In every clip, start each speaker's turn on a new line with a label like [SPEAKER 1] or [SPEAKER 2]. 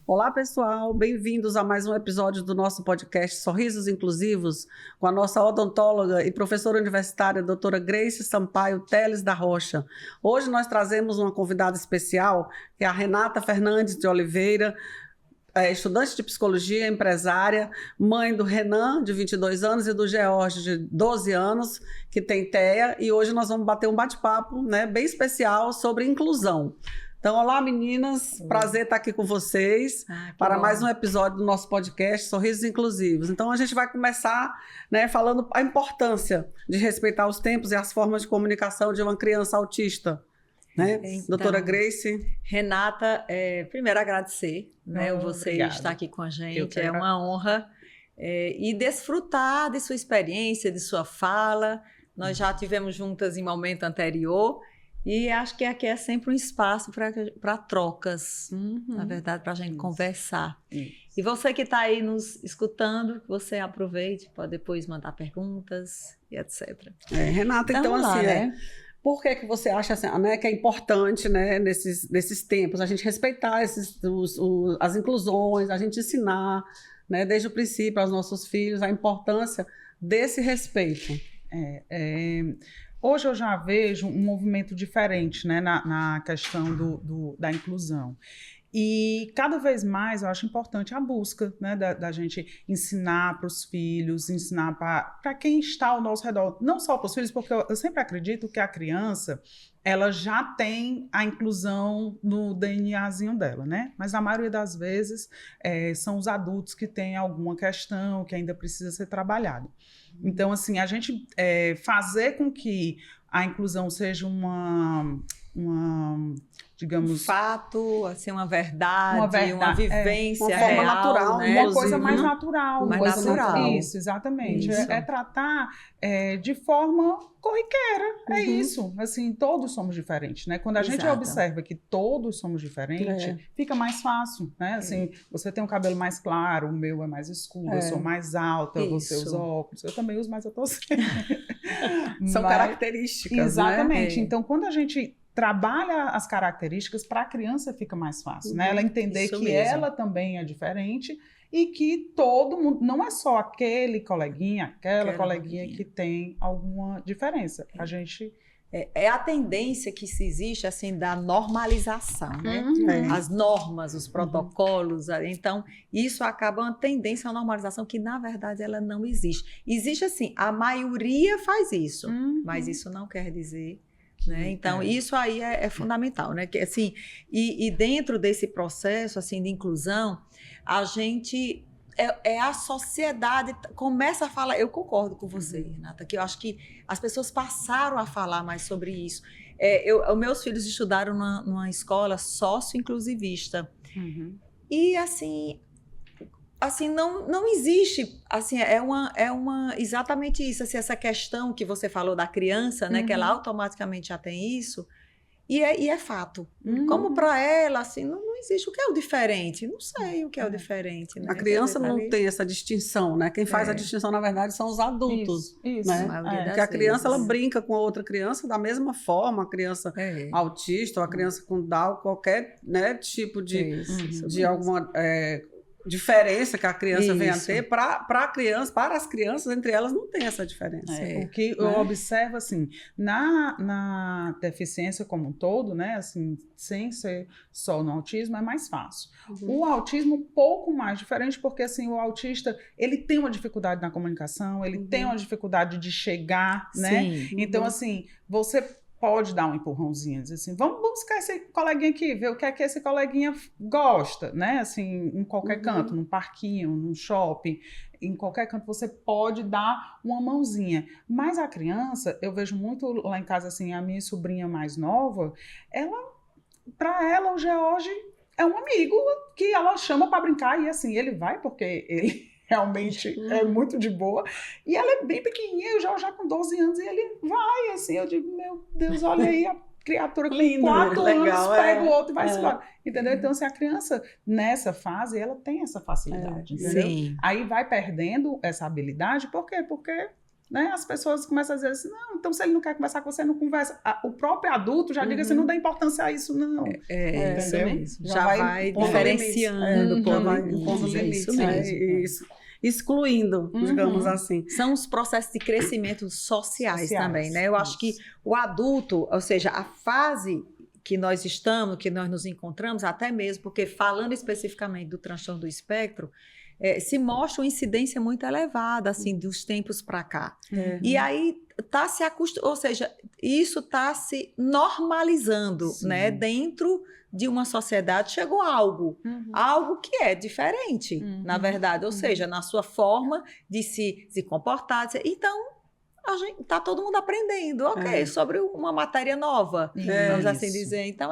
[SPEAKER 1] Olá, pessoal, bem-vindos a mais um episódio do nosso podcast Sorrisos Inclusivos, com a nossa odontóloga e professora universitária, doutora Grace Sampaio Teles da Rocha. Hoje nós trazemos uma convidada especial, que é a Renata Fernandes de Oliveira, estudante de psicologia, empresária, mãe do Renan, de 22 anos, e do George, de 12 anos, que tem TEA, e hoje nós vamos bater um bate-papo, né, bem especial sobre inclusão. Então, olá meninas, prazer estar aqui com vocês para mais um episódio do nosso podcast Sorrisos Inclusivos. Então, a gente vai começar, né, falando a importância de respeitar os tempos e as formas de comunicação de uma criança autista. Né? Então, doutora Grace.
[SPEAKER 2] Renata, primeiro agradecer, né, você estar aqui com a gente, é uma honra, e desfrutar de sua experiência, de sua fala. Nós já tivemos juntas em momento anterior, e acho que aqui é sempre um espaço para trocas, na verdade, para a gente conversar. E você que está aí nos escutando, você aproveite, pode depois mandar perguntas e etc.
[SPEAKER 1] Renata, então
[SPEAKER 2] lá,
[SPEAKER 1] assim,
[SPEAKER 2] né?
[SPEAKER 1] Por que você acha assim, né, que é importante, né, nesses tempos a gente respeitar as inclusões, a gente ensinar, né, desde o princípio aos nossos filhos a importância desse respeito?
[SPEAKER 3] Hoje eu já vejo um movimento diferente, né, na questão da inclusão. E cada vez mais eu acho importante a busca, né, da gente ensinar para os filhos, ensinar para quem está ao nosso redor, não só para os filhos, porque eu sempre acredito que a criança ela já tem a inclusão no DNAzinho dela, né? Mas a maioria das vezes são os adultos que têm alguma questão que ainda precisa ser trabalhada. Então, assim, a gente fazer com que a inclusão seja digamos...
[SPEAKER 2] Um fato, assim, uma verdade, uma vivência
[SPEAKER 1] uma forma
[SPEAKER 2] real,
[SPEAKER 1] natural,
[SPEAKER 2] né?
[SPEAKER 3] Uma coisa mais natural.
[SPEAKER 2] Mais natural.
[SPEAKER 3] Isso, exatamente.
[SPEAKER 2] Isso.
[SPEAKER 3] É tratar de forma corriqueira, é isso. Assim, todos somos diferentes, né? Quando a gente observa que todos somos diferentes, fica mais fácil, né? Assim, você tem um cabelo mais claro, o meu é mais escuro, eu sou mais alta, você usa óculos, eu também uso, mas eu tô sem.
[SPEAKER 1] São características,
[SPEAKER 3] exatamente.
[SPEAKER 1] Né?
[SPEAKER 3] Então, quando a gente trabalha as características, para a criança fica mais fácil, né? Ela entender que ela também é diferente e que todo mundo, não é só aquele coleguinha, aquela coleguinha que tem alguma diferença. A gente...
[SPEAKER 2] É a tendência que se existe, assim, da normalização, né? As normas, os protocolos. Então, isso acaba uma tendência à normalização que, na verdade, ela não existe. Existe, assim, a maioria faz isso, mas isso não quer dizer... Né? Então, isso aí é fundamental, né? Que, assim, e dentro desse processo assim, de inclusão, a gente... a sociedade começa a falar... Eu concordo com você, Renata, que eu acho que as pessoas passaram a falar mais sobre isso. Meus filhos estudaram numa escola sócio-inclusivista. E, assim não existe, assim, exatamente isso, assim, essa questão que você falou da criança, né, que ela automaticamente já tem isso, e é fato. Como para ela, assim, não existe. O que é o diferente? Não sei o que é o diferente. Né?
[SPEAKER 1] A criança não tem essa distinção, né? Quem faz a distinção, na verdade, são os adultos.
[SPEAKER 3] Isso.
[SPEAKER 1] Né? Porque a criança, ela brinca com a outra criança da mesma forma, a criança autista, ou a criança com Down, qualquer, né, tipo de alguma... diferença que a criança vem a ter, para as crianças, entre elas, não tem essa diferença.
[SPEAKER 3] O que eu observo, assim, na deficiência como um todo, né, assim, sem ser só no autismo, é mais fácil. O autismo, um pouco mais diferente, porque, assim, o autista, ele tem uma dificuldade na comunicação, ele tem uma dificuldade de chegar, né? Então, assim, você pode dar um empurrãozinho, dizer assim, vamos buscar esse coleguinha aqui, ver o que é que esse coleguinha gosta, né? Assim, em qualquer canto, num parquinho, num shopping, em qualquer canto você pode dar uma mãozinha. Mas a criança, eu vejo muito lá em casa, assim, a minha sobrinha mais nova, para ela, o George é um amigo que ela chama para brincar e, assim, ele vai porque ele... realmente é muito de boa. E ela é bem pequenininha, eu já com 12 anos, e ele vai, assim, eu digo, meu Deus, olha aí a criatura com 4 anos, pega o outro e vai embora. Entendeu? Então, se a criança, nessa fase, ela tem essa facilidade, entendeu? Aí vai perdendo essa habilidade, por quê? Porque né? As pessoas começam a dizer assim, não, então se ele não quer conversar com você, não conversa. O próprio adulto já diga assim, não dá importância a isso, não.
[SPEAKER 2] Isso mesmo. Já vai
[SPEAKER 1] pondo
[SPEAKER 2] diferenciando.
[SPEAKER 1] já vai impondo limites.
[SPEAKER 2] Isso mesmo.
[SPEAKER 1] Isso. Excluindo, digamos assim.
[SPEAKER 2] São os processos de crescimento sociais também, né? Eu acho que o adulto, ou seja, a fase que nós estamos, que nós nos encontramos, até mesmo, porque falando especificamente do transtorno do espectro, se mostra uma incidência muito elevada, assim, dos tempos para cá. E aí está se acostumando, ou seja, isso está se normalizando, né? Dentro de uma sociedade chegou algo que é diferente, na verdade, ou seja, na sua forma de se comportar. Então, está todo mundo aprendendo, sobre uma matéria nova, vamos assim dizer. Então,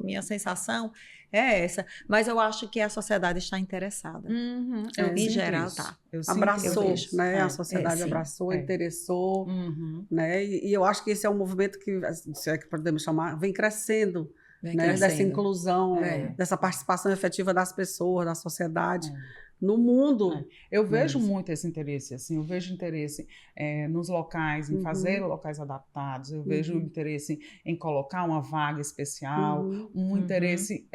[SPEAKER 2] minha sensação é essa, mas eu acho que a sociedade está interessada. Em geral, está.
[SPEAKER 1] Abraçou, né? A sociedade abraçou, interessou, né? E eu acho que esse é um movimento que, se é que podemos chamar, vem crescendo, né? Dessa inclusão, dessa participação efetiva das pessoas, da sociedade. No mundo.
[SPEAKER 3] Eu vejo muito esse interesse, assim, eu vejo interesse nos locais, em fazer locais adaptados, eu vejo interesse em colocar uma vaga especial, um interesse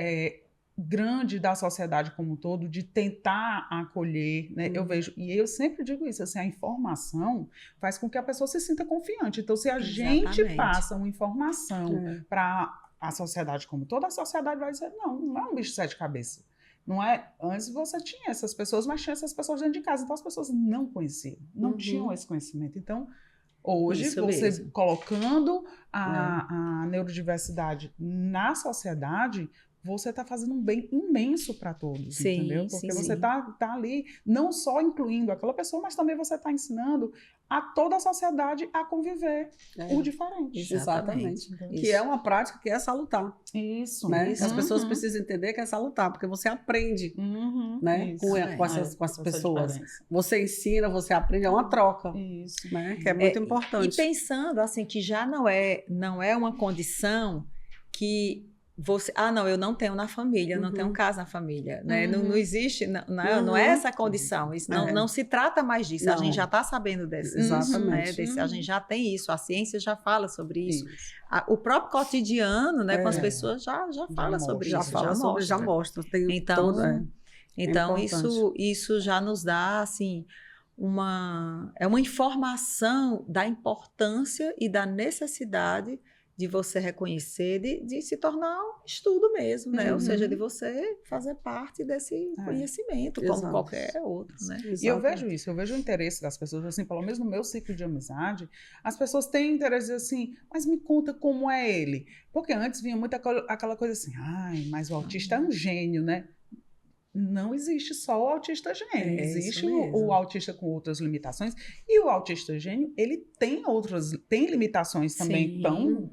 [SPEAKER 3] grande da sociedade como um todo, de tentar acolher, né? Eu vejo, e eu sempre digo isso, assim, a informação faz com que a pessoa se sinta confiante. Então, se a gente passa uma informação para a sociedade como toda, a sociedade vai dizer, não é um bicho de sete cabeças. Não é? Antes você tinha essas pessoas, mas tinha essas pessoas dentro de casa. Então as pessoas não conheciam, não tinham esse conhecimento. Então, hoje, você colocando a neurodiversidade na sociedade, você está fazendo um bem imenso para todos, entendeu? Porque você está ali não só incluindo aquela pessoa, mas também você está ensinando a toda a sociedade a conviver o diferente.
[SPEAKER 1] Exatamente. Que é uma prática que é salutar.
[SPEAKER 3] Isso.
[SPEAKER 1] Né? As pessoas precisam entender que é salutar, porque você aprende né? com essas pessoas. Você ensina, você aprende, é uma troca.
[SPEAKER 3] Isso.
[SPEAKER 1] Né? Que é muito importante.
[SPEAKER 2] E pensando assim, que já não é uma condição que você, não, eu não tenho na família, eu não tenho casa na família, né? Não existe, não é essa condição, isso não se trata mais disso, a gente já está sabendo disso,
[SPEAKER 1] exatamente.
[SPEAKER 2] A gente já tem isso, a ciência já fala sobre isso. O próprio cotidiano, né, com as pessoas já fala sobre isso,
[SPEAKER 1] já mostra.
[SPEAKER 2] Então isso já nos dá, assim, uma informação da importância e da necessidade de você reconhecer, de se tornar um estudo mesmo, né? Ou seja, de você fazer parte desse conhecimento, como qualquer outro, né?
[SPEAKER 3] E eu vejo isso, eu vejo o interesse das pessoas, assim, pelo menos no meu ciclo de amizade, as pessoas têm interesse assim, mas me conta como é ele. Porque antes vinha muito aquela coisa assim, mas o autista é um gênio, né? Não existe só o autista gênio, existe o autista com outras limitações, e o autista gênio, ele tem limitações também tão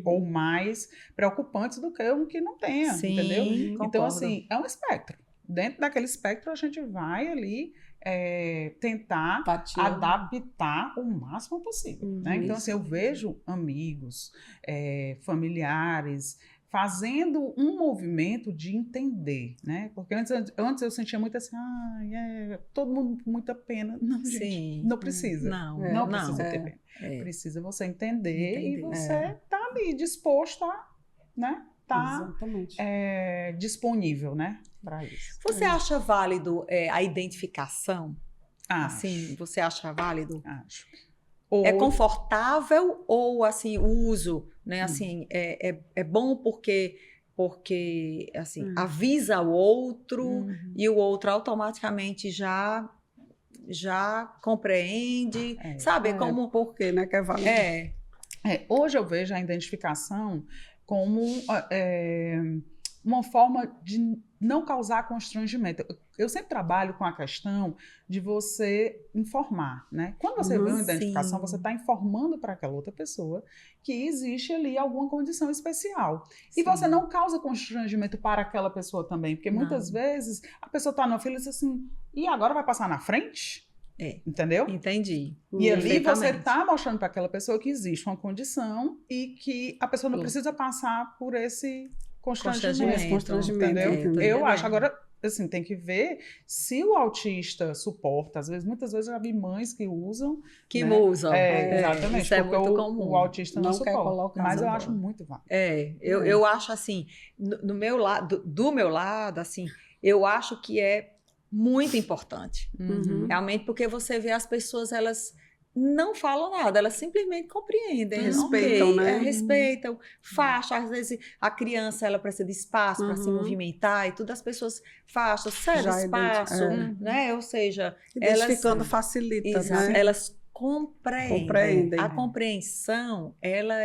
[SPEAKER 3] ou mais preocupantes do que um que não tenha, entendeu?
[SPEAKER 2] Concordo.
[SPEAKER 3] Então, assim, é um espectro. Dentro daquele espectro, a gente vai ali tentar adaptar o máximo possível, né? Então, assim, eu vejo amigos, familiares, fazendo um movimento de entender, né? Porque antes eu sentia muito assim, todo mundo com muita pena. Não, gente, não precisa. Não precisa ter pena. Precisa você entender e você tá ali disposto a, né? Tá disponível, né? Para isso.
[SPEAKER 2] Você acha válido a identificação?
[SPEAKER 3] Acho.
[SPEAKER 2] Assim, você acha válido?
[SPEAKER 3] Acho.
[SPEAKER 2] É confortável ou, assim, o uso, né? Assim, é bom porque assim, avisa o outro e o outro automaticamente já compreende, sabe? Como...
[SPEAKER 1] Por quê, né? Que é válido.
[SPEAKER 3] Hoje eu vejo a identificação como uma forma de não causar constrangimento. Eu sempre trabalho com a questão de você informar, né? Quando você vê uma identificação, você está informando para aquela outra pessoa que existe ali alguma condição especial. E você não causa constrangimento para aquela pessoa também, porque muitas vezes a pessoa está na fila e diz assim, e agora vai passar na frente? Entendeu?
[SPEAKER 2] Entendi.
[SPEAKER 3] E ali você está mostrando para aquela pessoa que existe uma condição e que a pessoa não precisa passar por esse constrangimento,
[SPEAKER 1] entendeu?
[SPEAKER 3] Eu acho. Agora, assim, tem que ver se o autista suporta. Muitas vezes eu já vi mães que usam.
[SPEAKER 2] Que
[SPEAKER 3] né?
[SPEAKER 2] usam.
[SPEAKER 3] Exatamente.
[SPEAKER 2] Isso é
[SPEAKER 3] porque
[SPEAKER 2] muito comum.
[SPEAKER 3] O autista não
[SPEAKER 1] quer
[SPEAKER 3] suporta.
[SPEAKER 1] colocar.
[SPEAKER 3] Mas eu acho muito válido.
[SPEAKER 2] Eu acho assim, no meu lado, do meu lado, assim, eu acho que é muito importante.
[SPEAKER 1] Uhum.
[SPEAKER 2] Realmente, porque você vê as pessoas, elas não falam nada, elas simplesmente compreendem,
[SPEAKER 1] Respeitam, né?
[SPEAKER 2] Respeitam, faixa, às vezes a criança ela precisa de espaço para se movimentar e tudo, as pessoas faixam, cede
[SPEAKER 1] Já
[SPEAKER 2] espaço, né? Ou seja,
[SPEAKER 1] identificando facilita, né?
[SPEAKER 2] Elas compreendem. A
[SPEAKER 1] Compreendem.
[SPEAKER 2] compreensão, ela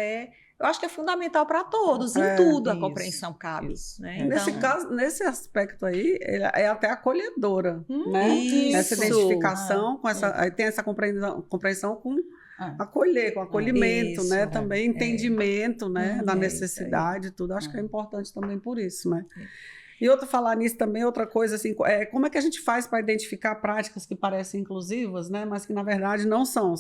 [SPEAKER 2] eu acho que é fundamental para todos, em tudo a compreensão cabe. Né?
[SPEAKER 1] Nesse caso, nesse aspecto aí, é até acolhedora, né?
[SPEAKER 2] Isso.
[SPEAKER 1] Essa identificação, com essa, aí tem essa compreensão com acolher, com acolhimento,
[SPEAKER 2] Isso,
[SPEAKER 1] né? Também entendimento, né? Da
[SPEAKER 2] isso
[SPEAKER 1] necessidade e tudo. Acho que é importante também por isso, né? E falar nisso também, outra coisa, assim, como é que a gente faz para identificar práticas que parecem inclusivas, né, mas que na verdade não são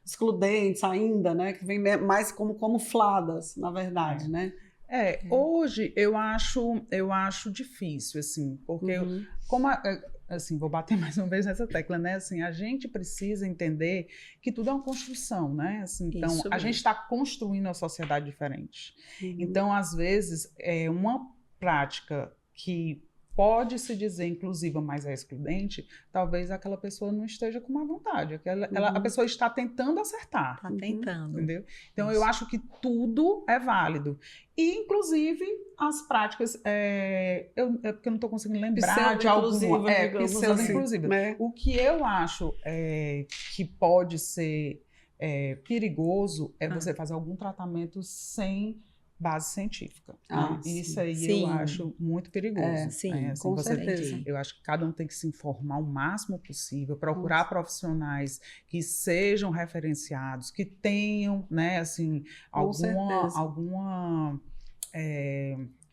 [SPEAKER 1] excludentes ainda, né, que vêm mais como camufladas, na verdade, né?
[SPEAKER 3] Hoje eu acho difícil, assim, porque assim, vou bater mais uma vez nessa tecla, né? Assim, a gente precisa entender que tudo é uma construção, né? Assim, então, a gente está construindo uma sociedade diferente. Então, às vezes, uma prática que pode se dizer inclusiva, mas é excludente, talvez aquela pessoa não esteja com má vontade. A pessoa está tentando acertar.
[SPEAKER 2] Está tentando.
[SPEAKER 3] Entendeu? Então, eu acho que tudo é válido. E, inclusive, as práticas... porque eu não estou conseguindo lembrar de alguma... Pseudo-inclusiva.
[SPEAKER 1] Né?
[SPEAKER 3] O que eu acho que pode ser perigoso é você fazer algum tratamento sem base científica. Né? Isso aí eu acho muito perigoso.
[SPEAKER 2] Sim,
[SPEAKER 3] assim,
[SPEAKER 2] com certeza.
[SPEAKER 3] Eu acho que cada um tem que se informar o máximo possível, procurar profissionais que sejam referenciados, que tenham, né, assim, alguma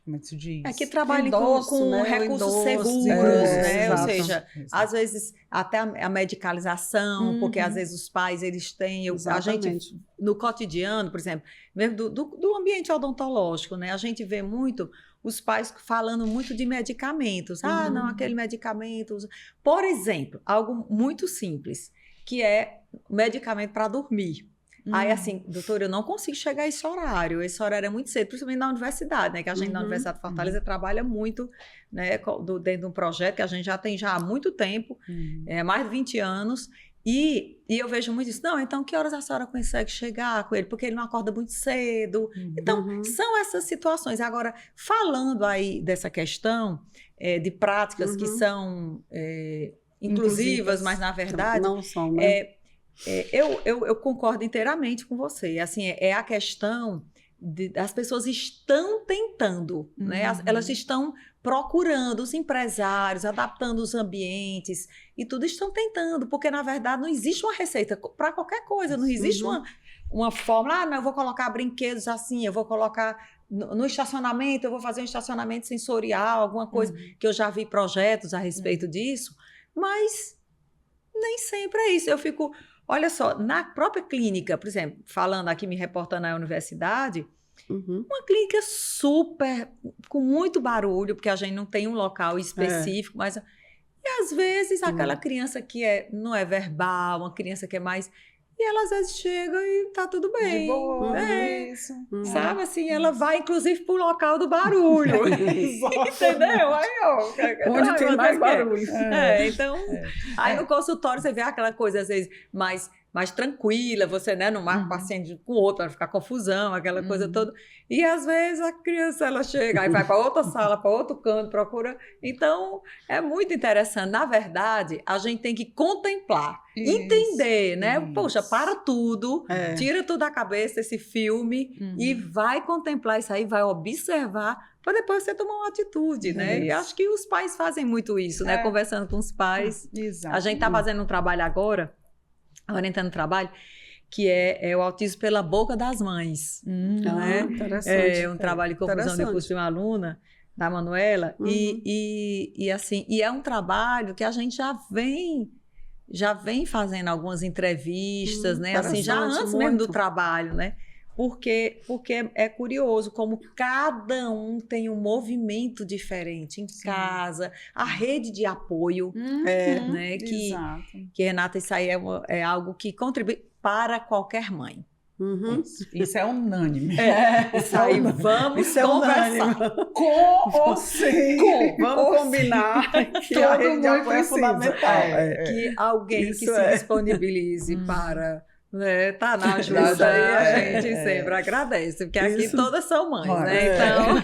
[SPEAKER 3] como é que se diz?
[SPEAKER 2] Que trabalhem com recursos seguros, né? Ou seja, às vezes até a medicalização, porque às vezes os pais, eles têm... A gente, no cotidiano, por exemplo, mesmo do ambiente odontológico, né? A gente vê muito os pais falando muito de medicamentos. Não, aquele medicamento... Por exemplo, algo muito simples, que é medicamento para dormir. Aí, assim, doutora, eu não consigo chegar a esse horário é muito cedo, principalmente na universidade, né? Que a gente na Universidade de Fortaleza trabalha muito, né? Dentro de um projeto que a gente já tem há muito tempo, mais de 20 anos, e eu vejo muito isso. Não, então que horas a senhora consegue chegar com ele? Porque ele não acorda muito cedo. Então, são essas situações. Agora, falando aí dessa questão de práticas que são inclusivas, mas na verdade...
[SPEAKER 1] Não são, né?
[SPEAKER 2] Eu concordo inteiramente com você. Assim, é a questão as pessoas estão tentando, né? Elas estão procurando, os empresários, adaptando os ambientes e tudo estão tentando, porque na verdade não existe uma receita para qualquer coisa, não existe uma fórmula, não, eu vou colocar brinquedos assim, eu vou colocar no estacionamento, eu vou fazer um estacionamento sensorial, alguma coisa, que eu já vi projetos a respeito disso, mas nem sempre é isso. Eu fico... Olha só, na própria clínica, por exemplo, falando aqui, me reportando na universidade, uma clínica super, com muito barulho, porque a gente não tem um local específico, mas... E às vezes aquela criança que não é verbal, uma criança que é mais... E ela às vezes chega e tá tudo bem.
[SPEAKER 3] De boa, isso.
[SPEAKER 2] Sabe assim, ela vai inclusive pro local do barulho. Entendeu? Aí,
[SPEAKER 1] onde tem mais barulho.
[SPEAKER 2] Então, aí no consultório você vê aquela coisa às vezes mais tranquila, você, né, não marca o paciente com o outro, vai ficar confusão, aquela coisa toda. E às vezes a criança, ela chega, aí vai para outra sala, para outro canto, procura. Então, é muito interessante. Na verdade, a gente tem que contemplar, entender, né? Poxa, para tudo, tira tudo da cabeça esse filme e vai contemplar isso aí, vai observar, para depois você tomar uma atitude, né? E acho que os pais fazem muito isso, né? Conversando com os pais. A gente está fazendo um trabalho agora, orientando o trabalho, que é o autismo pela boca das mães. Né?
[SPEAKER 1] Interessante.
[SPEAKER 2] É um trabalho que eu fiz no curso de uma aluna, da Manuela, e assim, e é um trabalho que a gente já vem fazendo algumas entrevistas, né? Assim, já antes mesmo do trabalho, né? Porque é curioso como cada um tem um movimento diferente em casa, a rede de apoio, né? Que Renata, isso aí é algo que contribui para qualquer mãe.
[SPEAKER 3] Isso é unânime.
[SPEAKER 2] Isso aí, vamos conversar.
[SPEAKER 3] Com ou sem.
[SPEAKER 1] Vamos combinar que a rede de apoio é fundamental.
[SPEAKER 2] Que alguém que se disponibilize para... tá na ajuda aí, a gente sempre agradece, porque aqui todas são mães, né? Então,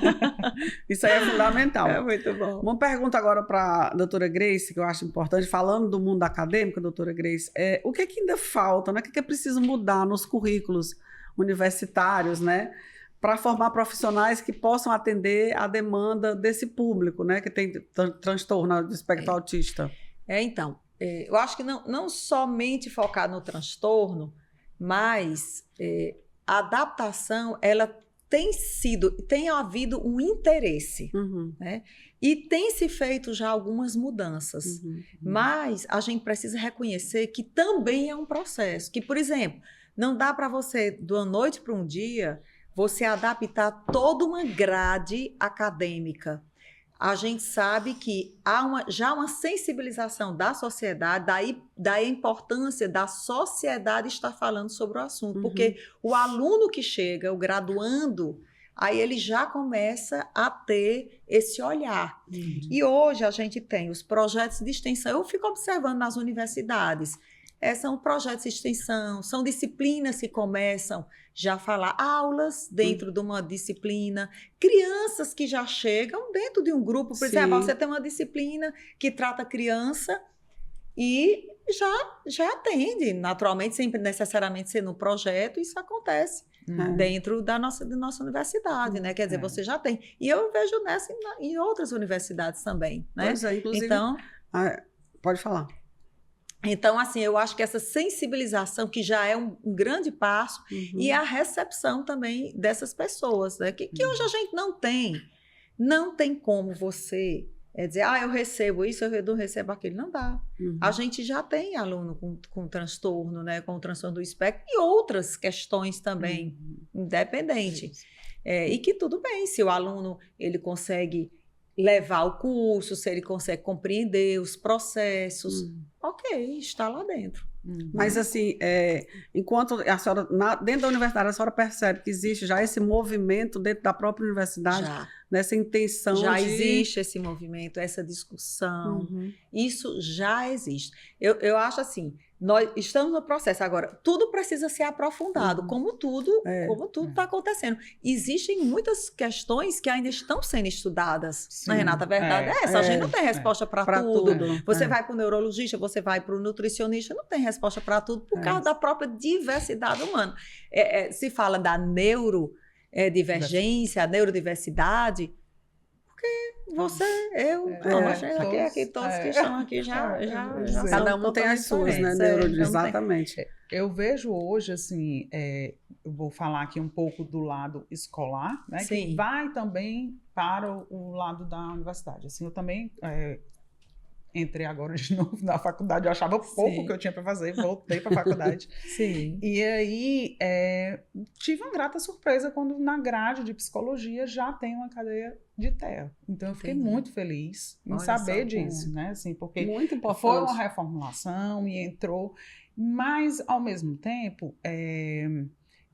[SPEAKER 1] isso aí é fundamental.
[SPEAKER 2] É muito bom.
[SPEAKER 1] Uma pergunta agora para a doutora Grace, que eu acho importante, falando do mundo acadêmico, doutora Grace, o que é que ainda falta, né? O que é preciso mudar nos currículos universitários, né? Para formar profissionais que possam atender a demanda desse público, né? Que tem transtorno do espectro autista.
[SPEAKER 2] Então, eu acho que não somente focar no transtorno, mas a adaptação, ela tem havido um interesse, né? E tem se feito já algumas mudanças, mas a gente precisa reconhecer que também é um processo, que, por exemplo, não dá para você, de uma noite para um dia, você adaptar toda uma grade acadêmica. A gente sabe que há já uma sensibilização da sociedade, daí a importância da sociedade estar falando sobre o assunto, porque o aluno que chega, o graduando, aí ele já começa a ter esse olhar. E hoje a gente tem os projetos de extensão, eu fico observando nas universidades, são projetos de extensão, são disciplinas que começam já a falar, aulas dentro de uma disciplina, crianças que já chegam dentro de um grupo, por exemplo, você tem uma disciplina que trata criança e já atende, naturalmente, sempre necessariamente sendo um projeto, isso acontece dentro da nossa universidade, né? Quer dizer, você já tem. E eu vejo em outras universidades também, né?
[SPEAKER 1] Pois é, inclusive...
[SPEAKER 2] Então,
[SPEAKER 1] pode falar.
[SPEAKER 2] Então, assim, eu acho que essa sensibilização, que já é um grande passo, e a recepção também dessas pessoas, né? Que hoje a gente não tem. Não tem como você dizer, eu recebo isso, eu não recebo aquilo. Não dá. A gente já tem aluno com transtorno, né? Com transtorno do espectro e outras questões também, independente. E que tudo bem, se o aluno ele consegue levar o curso, se ele consegue compreender os processos, ok, está lá dentro.
[SPEAKER 1] Mas assim, enquanto a senhora, dentro da universidade, a senhora percebe que existe já esse movimento dentro da própria universidade, nessa intenção
[SPEAKER 2] já existe esse movimento, essa discussão, isso já existe. Eu acho assim, nós estamos no processo agora, tudo precisa ser aprofundado, como tudo está acontecendo. Existem muitas questões que ainda estão sendo estudadas, né, Renata? A verdade é essa, a gente não tem resposta para tudo. Você vai para o neurologista, você vai para o nutricionista, não tem resposta para tudo por causa da própria diversidade humana. Se fala da neurodivergência, a neurodiversidade, porque você, todos que estão aqui já
[SPEAKER 1] cada um tem as suas, né? Exatamente.
[SPEAKER 3] Eu vejo hoje, assim, eu vou falar aqui um pouco do lado escolar, né? Que vai também para o lado da universidade. Assim, eu também entrei agora de novo na faculdade, eu achava pouco que eu tinha para fazer, voltei para a faculdade. E aí tive uma grata surpresa quando na grade de psicologia já tem uma cadeia de TEA. Então eu fiquei muito feliz em saber disso, né? Assim, porque foi uma reformulação e entrou, mas ao mesmo tempo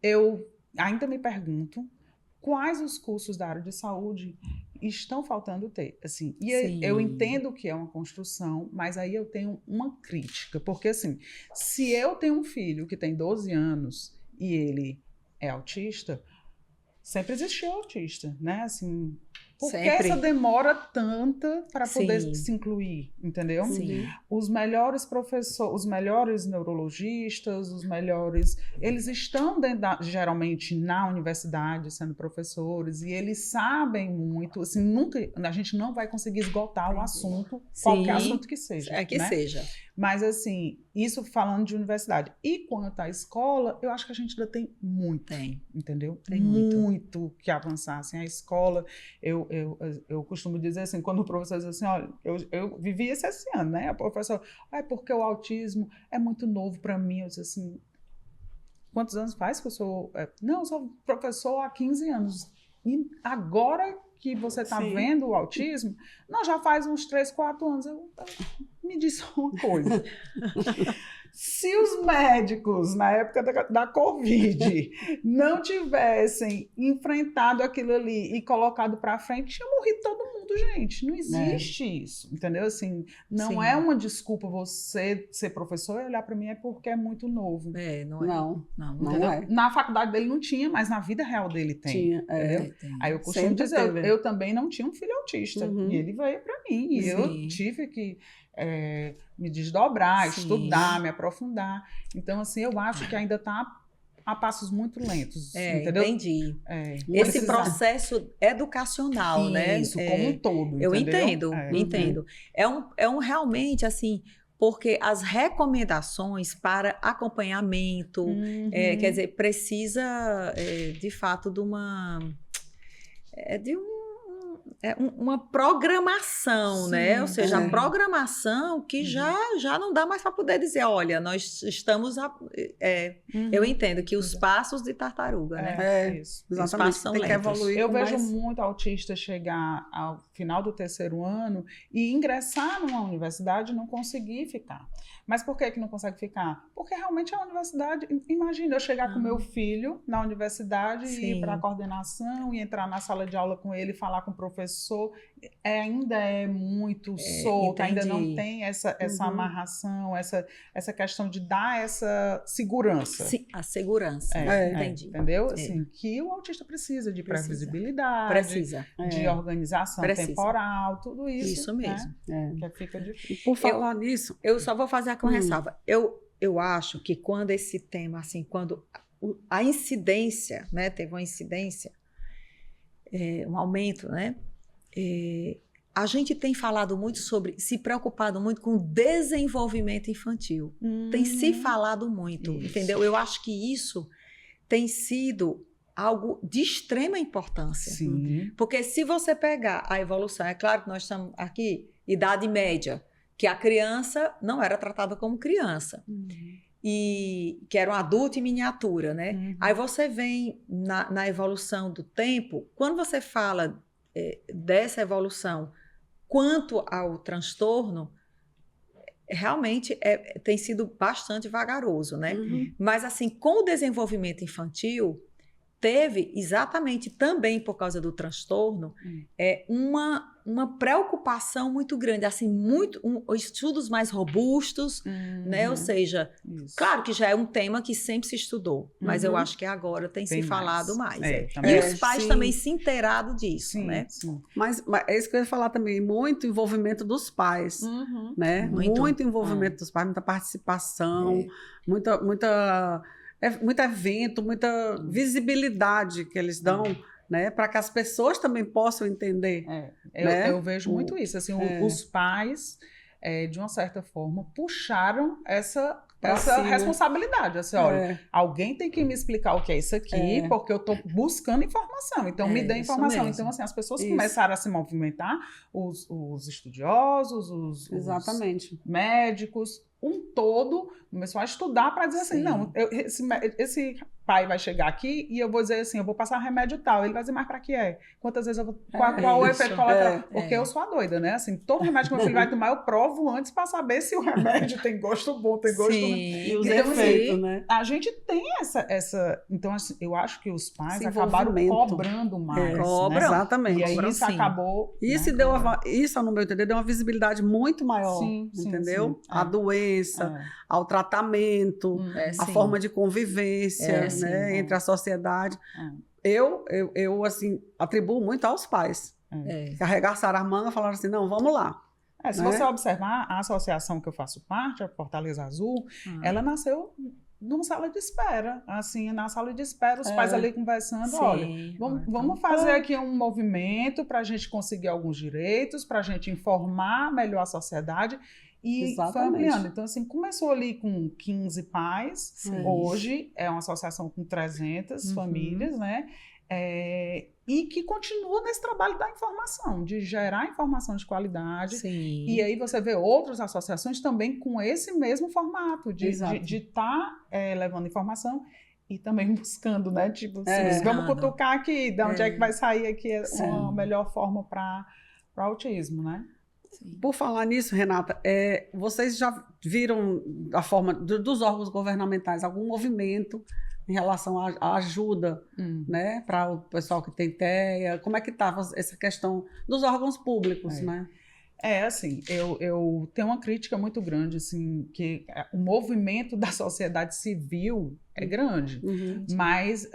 [SPEAKER 3] eu ainda me pergunto quais os cursos da área de saúde estão faltando ter, assim, e eu entendo que é uma construção, mas aí eu tenho uma crítica, porque assim, se eu tenho um filho que tem 12 anos e ele é autista, sempre existiu autista, né, assim, por que essa demora tanta para poder se incluir, entendeu? Os melhores professores, os melhores neurologistas, eles estão geralmente na universidade sendo professores e eles sabem muito, assim, a gente não vai conseguir esgotar o assunto, qualquer assunto que seja.
[SPEAKER 2] Seja.
[SPEAKER 3] Mas, assim, isso falando de universidade. E quanto à escola, eu acho que a gente ainda tem muito, entendeu? Tem muito que avançar. Assim, a escola, eu costumo dizer assim, quando o professor diz assim, olha, eu vivi esse ano, né? A professora, porque o autismo é muito novo para mim. Eu disse assim, quantos anos faz que eu sou... Não, eu sou professor há 15 anos. E agora que você está vendo o autismo, não, já faz uns 3, 4 anos. Me diz uma coisa. Se os médicos, na época da Covid, não tivessem enfrentado aquilo ali e colocado para frente, tinha morrido todo mundo, gente. Não existe isso, entendeu? Assim, não é uma desculpa você ser professor e olhar para mim porque é muito novo.
[SPEAKER 1] Não é.
[SPEAKER 3] Na faculdade dele não tinha, mas na vida real dele tem.
[SPEAKER 1] Tinha,
[SPEAKER 3] Aí eu costumo dizer, eu também não tinha um filho autista. E ele veio para mim. E eu tive que me desdobrar, estudar, me aprofundar. Então, assim, eu acho que ainda está a passos muito lentos, entendeu?
[SPEAKER 2] Entendi. Esse processo educacional, né?
[SPEAKER 3] Isso, como um todo,
[SPEAKER 2] eu
[SPEAKER 3] entendeu?
[SPEAKER 2] Entendo. É um realmente, assim, porque as recomendações para acompanhamento, quer dizer, precisa, de fato, de uma programação, né? Ou seja, a programação que já não dá mais para poder dizer, olha, nós estamos... Eu entendo que os passos de tartaruga, né?
[SPEAKER 3] Isso.
[SPEAKER 2] Os passos são lentos.
[SPEAKER 1] Que evoluir.
[SPEAKER 3] Eu vejo muito autista chegar ao final do 3º ano e ingressar numa universidade e não conseguir ficar. Mas por que não consegue ficar? Porque realmente a universidade... Imagina eu chegar com meu filho na universidade e ir para a coordenação e entrar na sala de aula com ele e falar com o professor. Ainda é muito solto, ainda não tem essa amarração, essa questão de dar essa segurança.
[SPEAKER 2] Sim, a segurança. Entendi.
[SPEAKER 3] Entendeu? Assim, que o autista precisa de previsibilidade, de organização temporal, tudo isso.
[SPEAKER 2] Isso mesmo.
[SPEAKER 3] Que fica difícil.
[SPEAKER 1] E por falar nisso...
[SPEAKER 2] Eu só vou fazer aqui uma ressalva. Eu acho que quando esse tema, assim, quando a incidência, né, teve uma incidência, um aumento, né? A gente tem falado muito sobre, se preocupado muito com o desenvolvimento infantil. Tem se falado muito, entendeu? Eu acho que isso tem sido algo de extrema importância.
[SPEAKER 3] Sim.
[SPEAKER 2] Porque se você pegar a evolução, é claro que nós estamos aqui, idade média, que a criança não era tratada como criança. E que era um adulto em miniatura, né? Aí você vem na evolução do tempo, quando você fala dessa evolução quanto ao transtorno, realmente tem sido bastante vagaroso, né? Mas assim, com o desenvolvimento infantil, teve exatamente também por causa do transtorno uma preocupação muito grande, assim, estudos mais robustos, né? Ou seja, claro que já é um tema que sempre se estudou, mas eu acho que agora tem se falado mais. E os pais também se inteiraram disso, né?
[SPEAKER 3] Sim.
[SPEAKER 1] Mas é isso que eu ia falar também, muito envolvimento dos pais, né? Muito envolvimento dos pais, muita participação, muito evento, muita visibilidade que eles dão, né, para que as pessoas também possam entender.
[SPEAKER 3] Eu vejo muito isso. Assim, os pais, de uma certa forma, puxaram essa responsabilidade. Assim, olha, alguém tem que me explicar o que é isso aqui, porque eu estou buscando informação. Então, me dê informação. Então, assim, as pessoas começaram a se movimentar, os estudiosos, os médicos, um todo começou a estudar para dizer assim, não, esse pai vai chegar aqui e eu vou dizer assim, eu vou passar remédio tal. Ele vai dizer, mas para que é? Quantas vezes eu vou... Qual o efeito colateral? Porque eu sou a doida, né? Assim, todo remédio que meu filho vai tomar, eu provo antes para saber se o remédio tem gosto bom, tem gosto ruim.
[SPEAKER 1] E os efeitos, né?
[SPEAKER 3] A gente tem essa... Então, assim, eu acho que os pais acabaram cobrando mais.
[SPEAKER 1] Cobram, né? Exatamente.
[SPEAKER 3] E aí isso acabou...
[SPEAKER 1] Isso, no meu entender, deu uma visibilidade muito maior, entendeu? A doença, ao tratamento, a forma de convivência, né, entre a sociedade. Eu assim, atribuo muito aos pais. Que arregaçaram a manga e falaram assim, não, vamos lá.
[SPEAKER 3] Se você observar, a associação que eu faço parte, a Fortaleza Azul, ela nasceu numa sala de espera. Assim, na sala de espera, os pais ali conversando, olha, vamos fazer aqui um movimento para a gente conseguir alguns direitos, para a gente informar melhor a sociedade. E foi ampliando. Então, assim, começou ali com 15 pais. Hoje é uma associação com 300 famílias, né? E que continua nesse trabalho da informação, de gerar informação de qualidade. E aí você vê outras associações também com esse mesmo formato, de estar levando informação e também buscando, né? Tipo assim, vamos cutucar aqui, de onde é que vai sair aqui uma melhor forma para o autismo, né?
[SPEAKER 1] Sim. Por falar nisso, Renata, vocês já viram a forma dos órgãos governamentais, algum movimento em relação à ajuda, né, para o pessoal que tem TEA? Como é que estava essa questão dos órgãos públicos, né?
[SPEAKER 3] Assim, eu tenho uma crítica muito grande, assim, que o movimento da sociedade civil é grande, mas,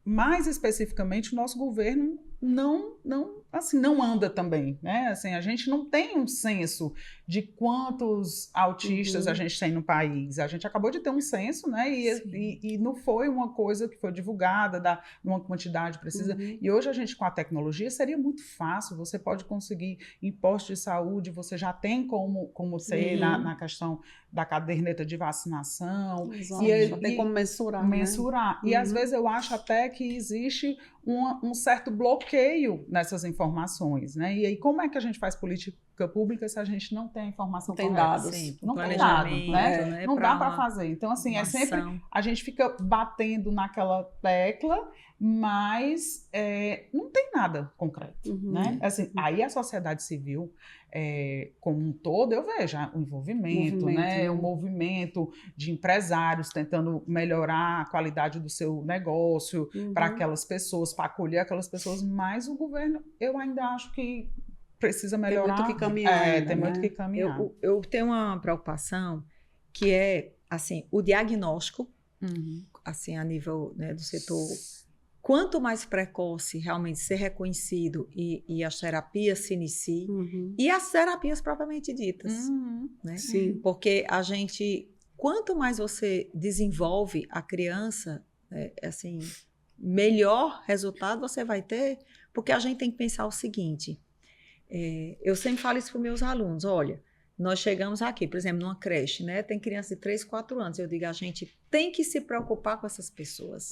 [SPEAKER 3] mais especificamente, o nosso governo não anda também, né? Assim, a gente não tem um censo de quantos autistas a gente tem no país. A gente acabou de ter um censo, né? E não foi uma coisa que foi divulgada, numa quantidade precisa. E hoje a gente, com a tecnologia, seria muito fácil. Você pode conseguir imposto de saúde, você já tem como ter na questão da caderneta de vacinação.
[SPEAKER 1] Já tem como mensurar.
[SPEAKER 3] Né? E às vezes eu acho até que existe um certo bloqueio nessas informações, né? E aí como é que a gente faz política pública se a gente não tem a informação correta?
[SPEAKER 1] Dados.
[SPEAKER 2] Sim,
[SPEAKER 3] não tem dados, né? Não dá para fazer. Então, assim, sempre a gente fica batendo naquela tecla, mas não tem nada concreto, né? Assim, aí a sociedade civil, como um todo, eu vejo o envolvimento, né? O movimento de empresários tentando melhorar a qualidade do seu negócio para aquelas pessoas, para acolher aquelas pessoas, mas o governo, eu ainda acho que precisa melhorar.
[SPEAKER 1] Tem muito que caminhar.
[SPEAKER 3] Tem muito que caminhar.
[SPEAKER 2] Eu tenho uma preocupação que é, assim, o diagnóstico, assim, a nível, né, do setor. Quanto mais precoce realmente ser reconhecido e as terapias se iniciem, e as terapias propriamente ditas, né?
[SPEAKER 1] Sim.
[SPEAKER 2] Porque quanto mais você desenvolve a criança, assim, melhor resultado você vai ter, porque a gente tem que pensar o seguinte, eu sempre falo isso para os meus alunos, olha, nós chegamos aqui, por exemplo, numa creche, né? Tem criança de 3, 4 anos. Eu digo, a gente tem que se preocupar com essas pessoas.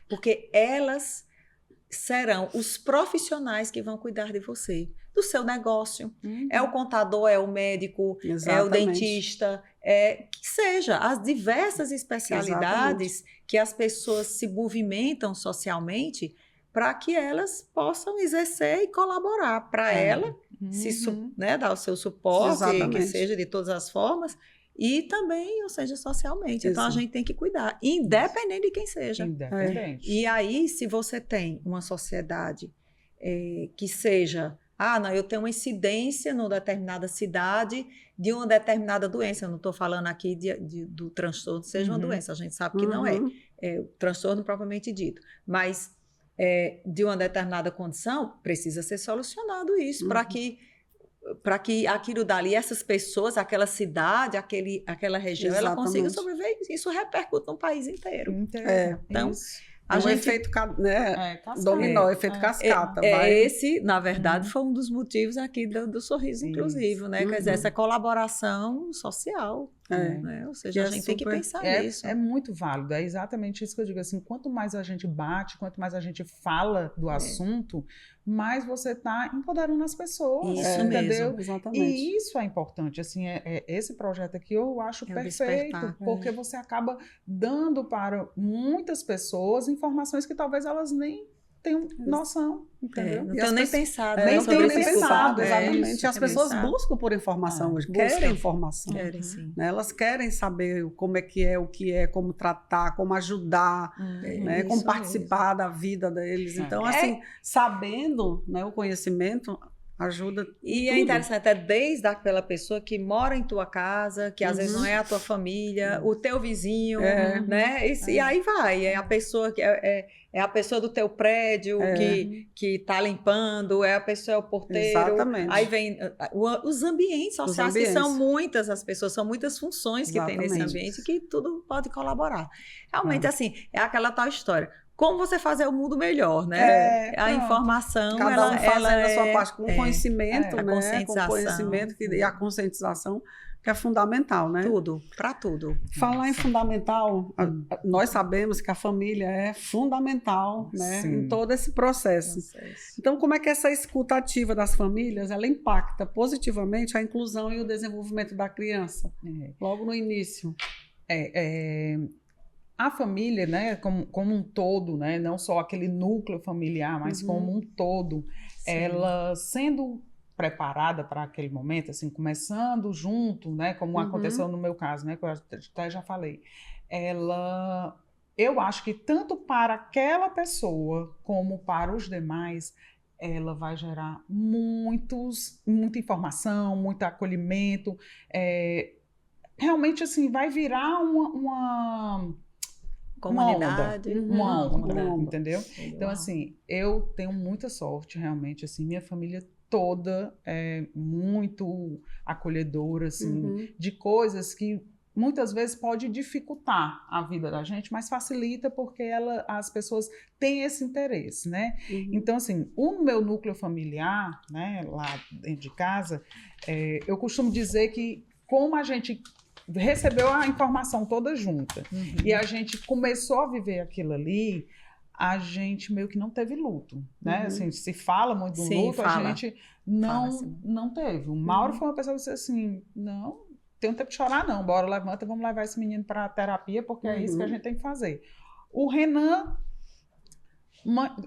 [SPEAKER 2] Porque elas serão os profissionais que vão cuidar de você, do seu negócio. É o contador, é o médico, é o dentista, que seja, as diversas especialidades que as pessoas se movimentam socialmente para que elas possam exercer e colaborar para ela, né, dar o seu suporte, que seja de todas as formas, e também, ou seja, socialmente. Então, a gente tem que cuidar, independente de quem seja.
[SPEAKER 3] Independente.
[SPEAKER 2] E aí, se você tem uma sociedade que seja, não, eu tenho uma incidência numa determinada cidade de uma determinada doença, eu não estou falando aqui do transtorno seja uma doença, a gente sabe que não é o transtorno propriamente dito, mas de uma determinada condição, precisa ser solucionado isso, para que aquilo dali, essas pessoas, aquela cidade, aquela região, ela consiga sobreviver. Isso repercute no país inteiro. Então,
[SPEAKER 1] a gente efeito dominó, efeito cascata.
[SPEAKER 2] Esse, na verdade, foi um dos motivos aqui do Sorriso Inclusivo, né? Quer dizer, essa colaboração social. Né? Ou seja, a gente tem que pensar nisso.
[SPEAKER 3] É muito válido, é exatamente isso que eu digo. Assim, quanto mais a gente bate, quanto mais a gente fala do assunto, mais você está empoderando as pessoas.
[SPEAKER 2] Isso
[SPEAKER 3] entendeu?
[SPEAKER 2] mesmo,
[SPEAKER 1] exatamente.
[SPEAKER 3] E isso é importante. Assim, esse projeto aqui eu acho perfeito, porque você acaba dando para muitas pessoas informações que talvez elas nem tenham noção, entendeu?
[SPEAKER 2] Não tenho nem pensado.
[SPEAKER 3] Nem tenho pensado,
[SPEAKER 1] exatamente. As pessoas buscam por informação hoje, querem informação.
[SPEAKER 2] Querem, sim.
[SPEAKER 1] Né? Elas querem saber como é que é, o que é, como tratar, como ajudar, né? Como participar da vida deles. Então, assim, sabendo, né, o conhecimento ajuda.
[SPEAKER 2] E é interessante, desde aquela pessoa que mora em tua casa, que às vezes não é a tua família, o teu vizinho, né? E aí vai, é a pessoa que é a pessoa do teu prédio que tá limpando, é o porteiro.
[SPEAKER 1] Exatamente.
[SPEAKER 2] Aí vem os ambientes sociais, que são muitas as pessoas, são muitas funções que tem nesse ambiente, que tudo pode colaborar. Realmente, assim, é aquela tal história. Como você fazer o mundo melhor, né? A informação,
[SPEAKER 1] cada um fazendo a sua parte com conhecimento,
[SPEAKER 2] a
[SPEAKER 1] né?
[SPEAKER 2] conscientização.
[SPEAKER 1] Com conhecimento e a conscientização, que é fundamental, né?
[SPEAKER 2] Tudo, para tudo.
[SPEAKER 1] Falar em fundamental, nós sabemos que a família é fundamental, né? Em todo esse processo. Então, como é que essa escuta ativa das famílias, ela impacta positivamente a inclusão e o desenvolvimento da criança? Logo no início.
[SPEAKER 3] a família, né, como um todo, né, não só aquele núcleo familiar, mas como um todo, ela sendo preparada para aquele momento, assim, começando junto, né, como aconteceu no meu caso, né, que eu até já falei, eu acho que tanto para aquela pessoa como para os demais, ela vai gerar muita informação, muito acolhimento, realmente, assim, vai virar uma
[SPEAKER 2] comunidade.
[SPEAKER 3] Uma onda, entendeu? Então, assim, eu tenho muita sorte, realmente, assim, minha família toda é muito acolhedora, assim, de coisas que muitas vezes pode dificultar a vida da gente, mas facilita porque as pessoas têm esse interesse, né? Então, assim, o meu núcleo familiar, né, lá dentro de casa, eu costumo dizer que como a gente recebeu a informação toda junta e a gente começou a viver aquilo ali, a gente meio que não teve luto, né? Assim, se fala muito do luto, a gente não teve. O Mauro foi uma pessoa que disse assim, não tem tempo de chorar não, bora, levanta, vamos levar esse menino para terapia, porque é isso que a gente tem que fazer. O Renan,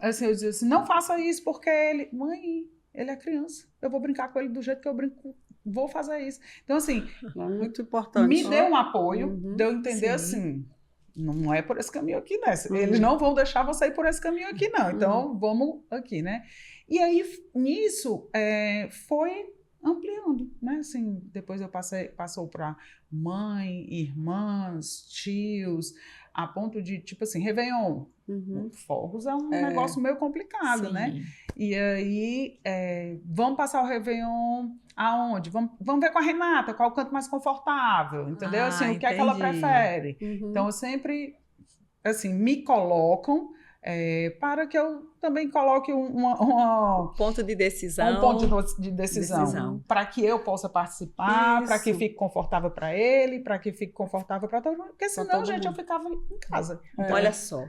[SPEAKER 3] assim, eu dizia assim, não faça isso porque mãe, ele é criança, eu vou brincar com ele do jeito que eu brinco, vou fazer isso. Então, assim,
[SPEAKER 1] muito importante.
[SPEAKER 3] Me deu um apoio, de eu entender assim, não é por esse caminho aqui, né? Eles não vão deixar você ir por esse caminho aqui, não. Então, vamos aqui, né? E aí, nisso, foi ampliando, né? Assim, depois passou para mãe, irmãs, tios, a ponto de, tipo assim, Réveillon. Fogos é um negócio meio complicado, né? E aí, vamos passar o Réveillon aonde? Vamos ver com a Renata, qual o canto mais confortável, entendeu? Assim, o que é que ela prefere. Então, eu sempre, assim, me colocam para que eu também coloque um
[SPEAKER 2] ponto de decisão.
[SPEAKER 3] Um ponto de decisão. Para que eu possa participar, para que fique confortável para ele, para que fique confortável para todo mundo. Porque senão, gente, eu ficava em casa.
[SPEAKER 2] Olha só.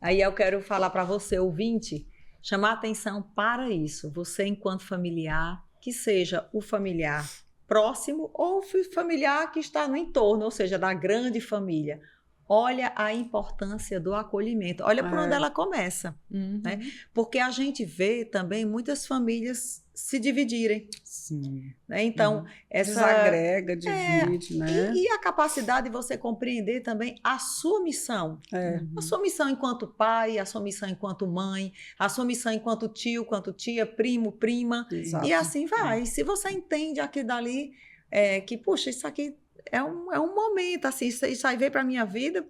[SPEAKER 2] Aí eu quero falar para você, ouvinte, chamar atenção para isso. Você, enquanto familiar, que seja o familiar próximo ou o familiar que está no entorno, ou seja, da grande família. Olha a importância do acolhimento. Olha por onde ela começa. Né? Porque a gente vê também muitas famílias se dividirem.
[SPEAKER 3] Sim.
[SPEAKER 2] Né? Então,
[SPEAKER 1] desagrega, divide, né?
[SPEAKER 2] E a capacidade de você compreender também a sua missão. A sua missão enquanto pai, a sua missão enquanto mãe, a sua missão enquanto tio, enquanto tia, primo, prima.
[SPEAKER 1] Exato.
[SPEAKER 2] E assim vai. Se você entende aquilo dali, que, puxa, isso aqui é um momento, assim, isso aí veio para a minha vida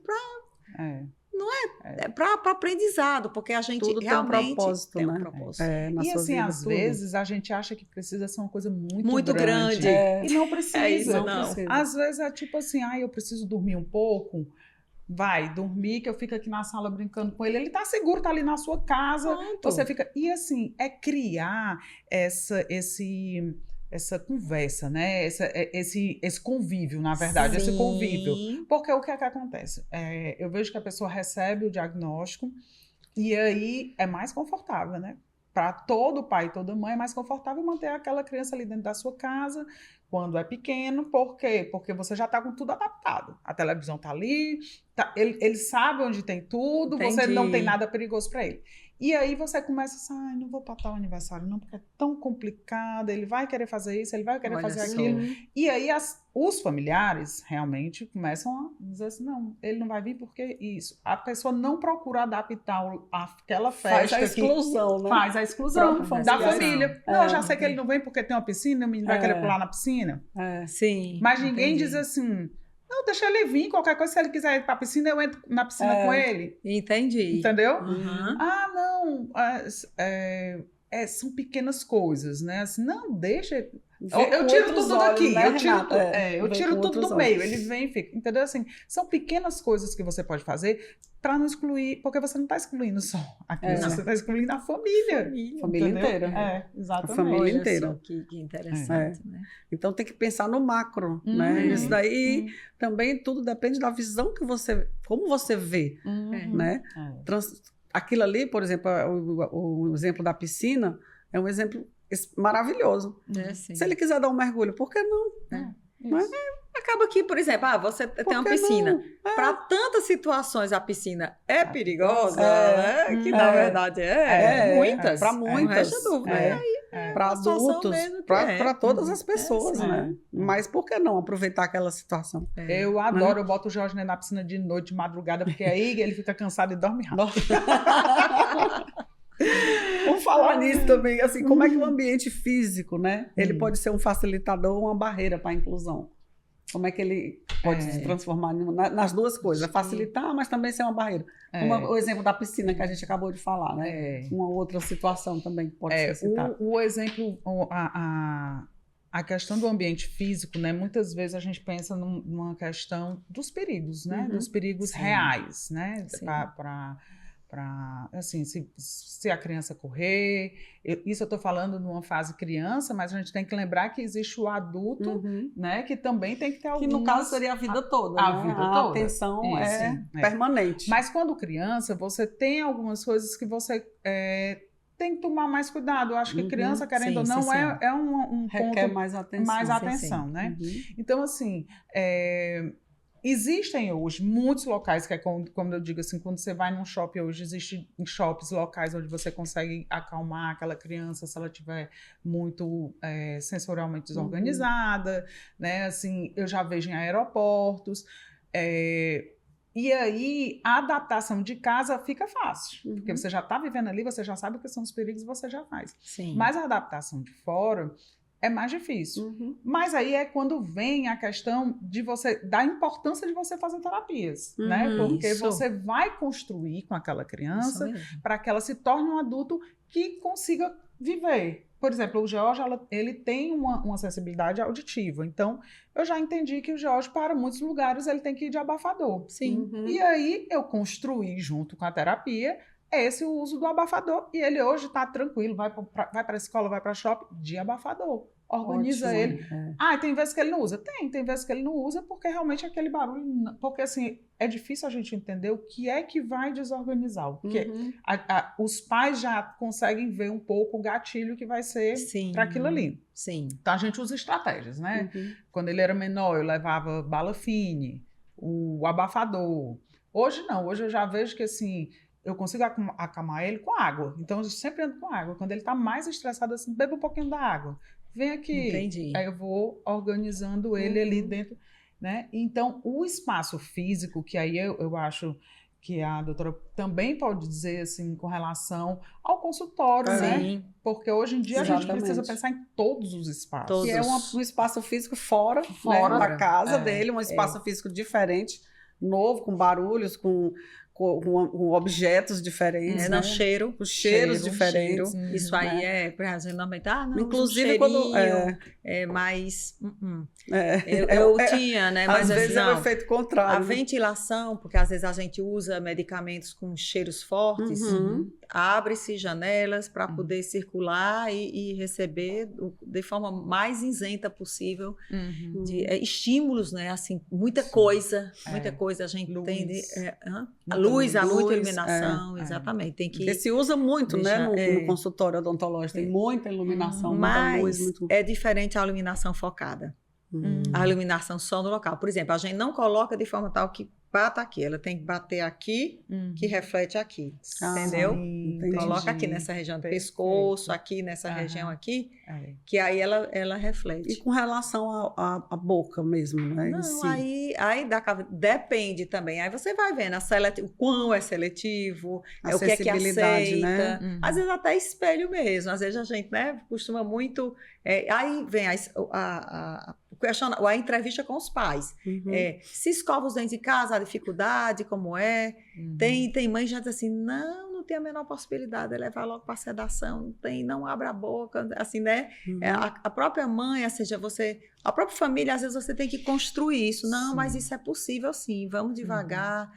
[SPEAKER 2] para aprendizado, porque a gente
[SPEAKER 1] tudo
[SPEAKER 2] realmente
[SPEAKER 1] tem um
[SPEAKER 2] propósito.
[SPEAKER 3] E assim, às vezes, a gente acha que precisa ser uma coisa muito
[SPEAKER 2] grande.
[SPEAKER 3] E não precisa.
[SPEAKER 2] Isso,
[SPEAKER 3] não. Às vezes é tipo assim, eu preciso dormir um pouco. Vai dormir, que eu fico aqui na sala brincando com ele. Ele tá seguro, tá ali na sua casa.
[SPEAKER 2] Pronto.
[SPEAKER 3] Você fica... E assim, criar essa conversa, né? Esse convívio, na verdade, esse convívio. Porque o que é que acontece? Eu vejo que a pessoa recebe o diagnóstico e aí é mais confortável, né? Para todo pai e toda mãe é mais confortável manter aquela criança ali dentro da sua casa quando é pequeno. Por quê? Porque você já está com tudo adaptado. A televisão está ali, ele sabe onde tem tudo, você não tem nada perigoso para ele. E aí você começa a não vou para tal aniversário não, porque é tão complicado, ele vai querer fazer isso, ele vai querer fazer aquilo. E aí os familiares realmente começam a dizer assim, não, ele não vai vir porque isso. A pessoa não procura adaptar aquela festa.
[SPEAKER 1] Faz a exclusão, né?
[SPEAKER 3] Faz a exclusão da família. Não, eu já sei que ele não vem porque tem uma piscina, o menino vai querer pular na piscina.
[SPEAKER 2] Sim.
[SPEAKER 3] Mas ninguém diz assim... Não, deixa ele vir, qualquer coisa, se ele quiser ir para a piscina, eu entro na piscina com ele.
[SPEAKER 2] Entendi.
[SPEAKER 3] Entendeu? Não, são pequenas coisas, né? Assim, não, deixa... Eu tiro tudo daqui, né, eu tiro tudo do meio, ele vem e fica, entendeu? Assim, são pequenas coisas que você pode fazer para não excluir, porque você não está excluindo só a criança, você está excluindo a família.
[SPEAKER 1] Família inteira.
[SPEAKER 3] Exatamente.
[SPEAKER 1] A família inteira.
[SPEAKER 2] Só, que interessante, né?
[SPEAKER 1] Então tem que pensar no macro, né? Isso daí também tudo depende da visão que você, como você vê, né? Aquilo ali, por exemplo, o exemplo da piscina é um exemplo maravilhoso. Se ele quiser dar um mergulho, por que não?
[SPEAKER 2] acaba que, por exemplo, você tem uma piscina. Para tantas situações, a piscina é perigosa, né? Que na verdade muitas.
[SPEAKER 1] Para muitas.
[SPEAKER 2] Não resta dúvida.
[SPEAKER 1] Para adultos, para todas as pessoas, né? Mas por que não aproveitar aquela situação?
[SPEAKER 3] Eu adoro, eu boto o Jorge na piscina de noite, de madrugada, porque aí ele fica cansado e dorme rápido.
[SPEAKER 1] Vamos falar nisso também, assim, como é que o ambiente físico, né? Ele pode ser um facilitador ou uma barreira para a inclusão? Como é que ele pode se transformar nas duas coisas? Facilitar, mas também ser uma barreira. Como o exemplo da piscina que a gente acabou de falar, né? Uma outra situação também que pode ser citada.
[SPEAKER 3] O exemplo, a questão do ambiente físico, né? Muitas vezes a gente pensa numa questão dos perigos, né? Dos perigos reais, né? Assim, se a criança correr, isso eu estou falando numa fase criança, mas a gente tem que lembrar que existe o adulto, né, que também tem que ter algumas...
[SPEAKER 1] Que no caso seria a vida toda,
[SPEAKER 3] a vida toda.
[SPEAKER 1] A atenção permanente.
[SPEAKER 3] Mas quando criança, você tem algumas coisas que você tem que tomar mais cuidado. Eu acho que criança, querendo ou não, é um
[SPEAKER 1] requer
[SPEAKER 3] ponto
[SPEAKER 1] mais atenção.
[SPEAKER 3] Mais atenção, né? Então, assim... Existem hoje muitos locais, que é como eu digo assim, quando você vai num shopping hoje, existem shoppings locais onde você consegue acalmar aquela criança se ela estiver muito sensorialmente desorganizada, né? Assim, eu já vejo em aeroportos. E aí, a adaptação de casa fica fácil, porque você já está vivendo ali, você já sabe o que são os perigos e você já faz. Mas a adaptação de fora... é mais difícil. Mas aí é quando vem a questão da importância de você fazer terapias, né? Porque você vai construir com aquela criança para que ela se torne um adulto que consiga viver. Por exemplo, o Jorge, ele tem uma sensibilidade auditiva. Então, eu já entendi que o Jorge, para muitos lugares, ele tem que ir de abafador. E aí, eu construí, junto com a terapia, esse o uso do abafador. E ele hoje está tranquilo, vai para a escola, vai para shopping, de abafador. Organiza ele. Tem vezes que ele não usa? Tem vezes que ele não usa porque realmente aquele barulho... Porque, assim, é difícil a gente entender o que é que vai desorganizar. Porque os pais já conseguem ver um pouco o gatilho que vai ser para aquilo ali. Então, a gente usa estratégias, né? Quando ele era menor, eu levava bala fine, o abafador. Hoje não. Hoje eu já vejo que, assim... eu consigo acalmar ele com água. Então, eu sempre ando com água. Quando ele está mais estressado, assim, beba um pouquinho da água. Vem aqui.
[SPEAKER 2] Entendi.
[SPEAKER 3] Aí eu vou organizando ele ali dentro, né? Então, o espaço físico, que aí eu acho que a doutora também pode dizer, assim, com relação ao consultório, né? Porque hoje em dia a gente precisa pensar em todos os espaços.
[SPEAKER 1] Que é um espaço físico fora né, da casa dele, um espaço físico diferente, novo, com barulhos, com objetos diferentes, né?
[SPEAKER 2] Cheiro.
[SPEAKER 1] Os cheiros diferentes.
[SPEAKER 2] Isso aí por exemplo, não,
[SPEAKER 1] inclusive quando
[SPEAKER 2] mas eu tinha, né? Mas
[SPEAKER 1] às vezes é o efeito contrário.
[SPEAKER 2] A ventilação, porque às vezes a gente usa medicamentos com cheiros fortes, abre-se janelas para poder circular e receber de forma mais isenta possível de estímulos, né? Assim, muita coisa a gente tem de luz, a muita iluminação, exatamente. Tem que...
[SPEAKER 1] Porque se usa muito, né, no consultório odontológico, tem muita iluminação, muita luz.
[SPEAKER 2] É diferente a iluminação focada. A iluminação só no local. Por exemplo, a gente não coloca de forma tal que bata aqui. Ela tem que bater aqui, que reflete aqui. Entendeu? Coloca aqui nessa região do pescoço, aqui nessa região aqui, que aí ela reflete.
[SPEAKER 1] E com relação à boca mesmo, né?
[SPEAKER 2] Não, aí depende também. Aí você vai vendo o quão é seletivo, o que é que aceita. Né? Às vezes até espelho mesmo. Às vezes a gente, né, costuma muito... aí vem a entrevista com os pais. Se escova os dentes em casa, a dificuldade, como é. Tem mãe que já diz assim, não tem a menor possibilidade de levar logo para sedação, não abra a boca, assim, né? A própria mãe, ou seja, a própria família, às vezes você tem que construir isso. Não, mas isso é possível sim, vamos devagar.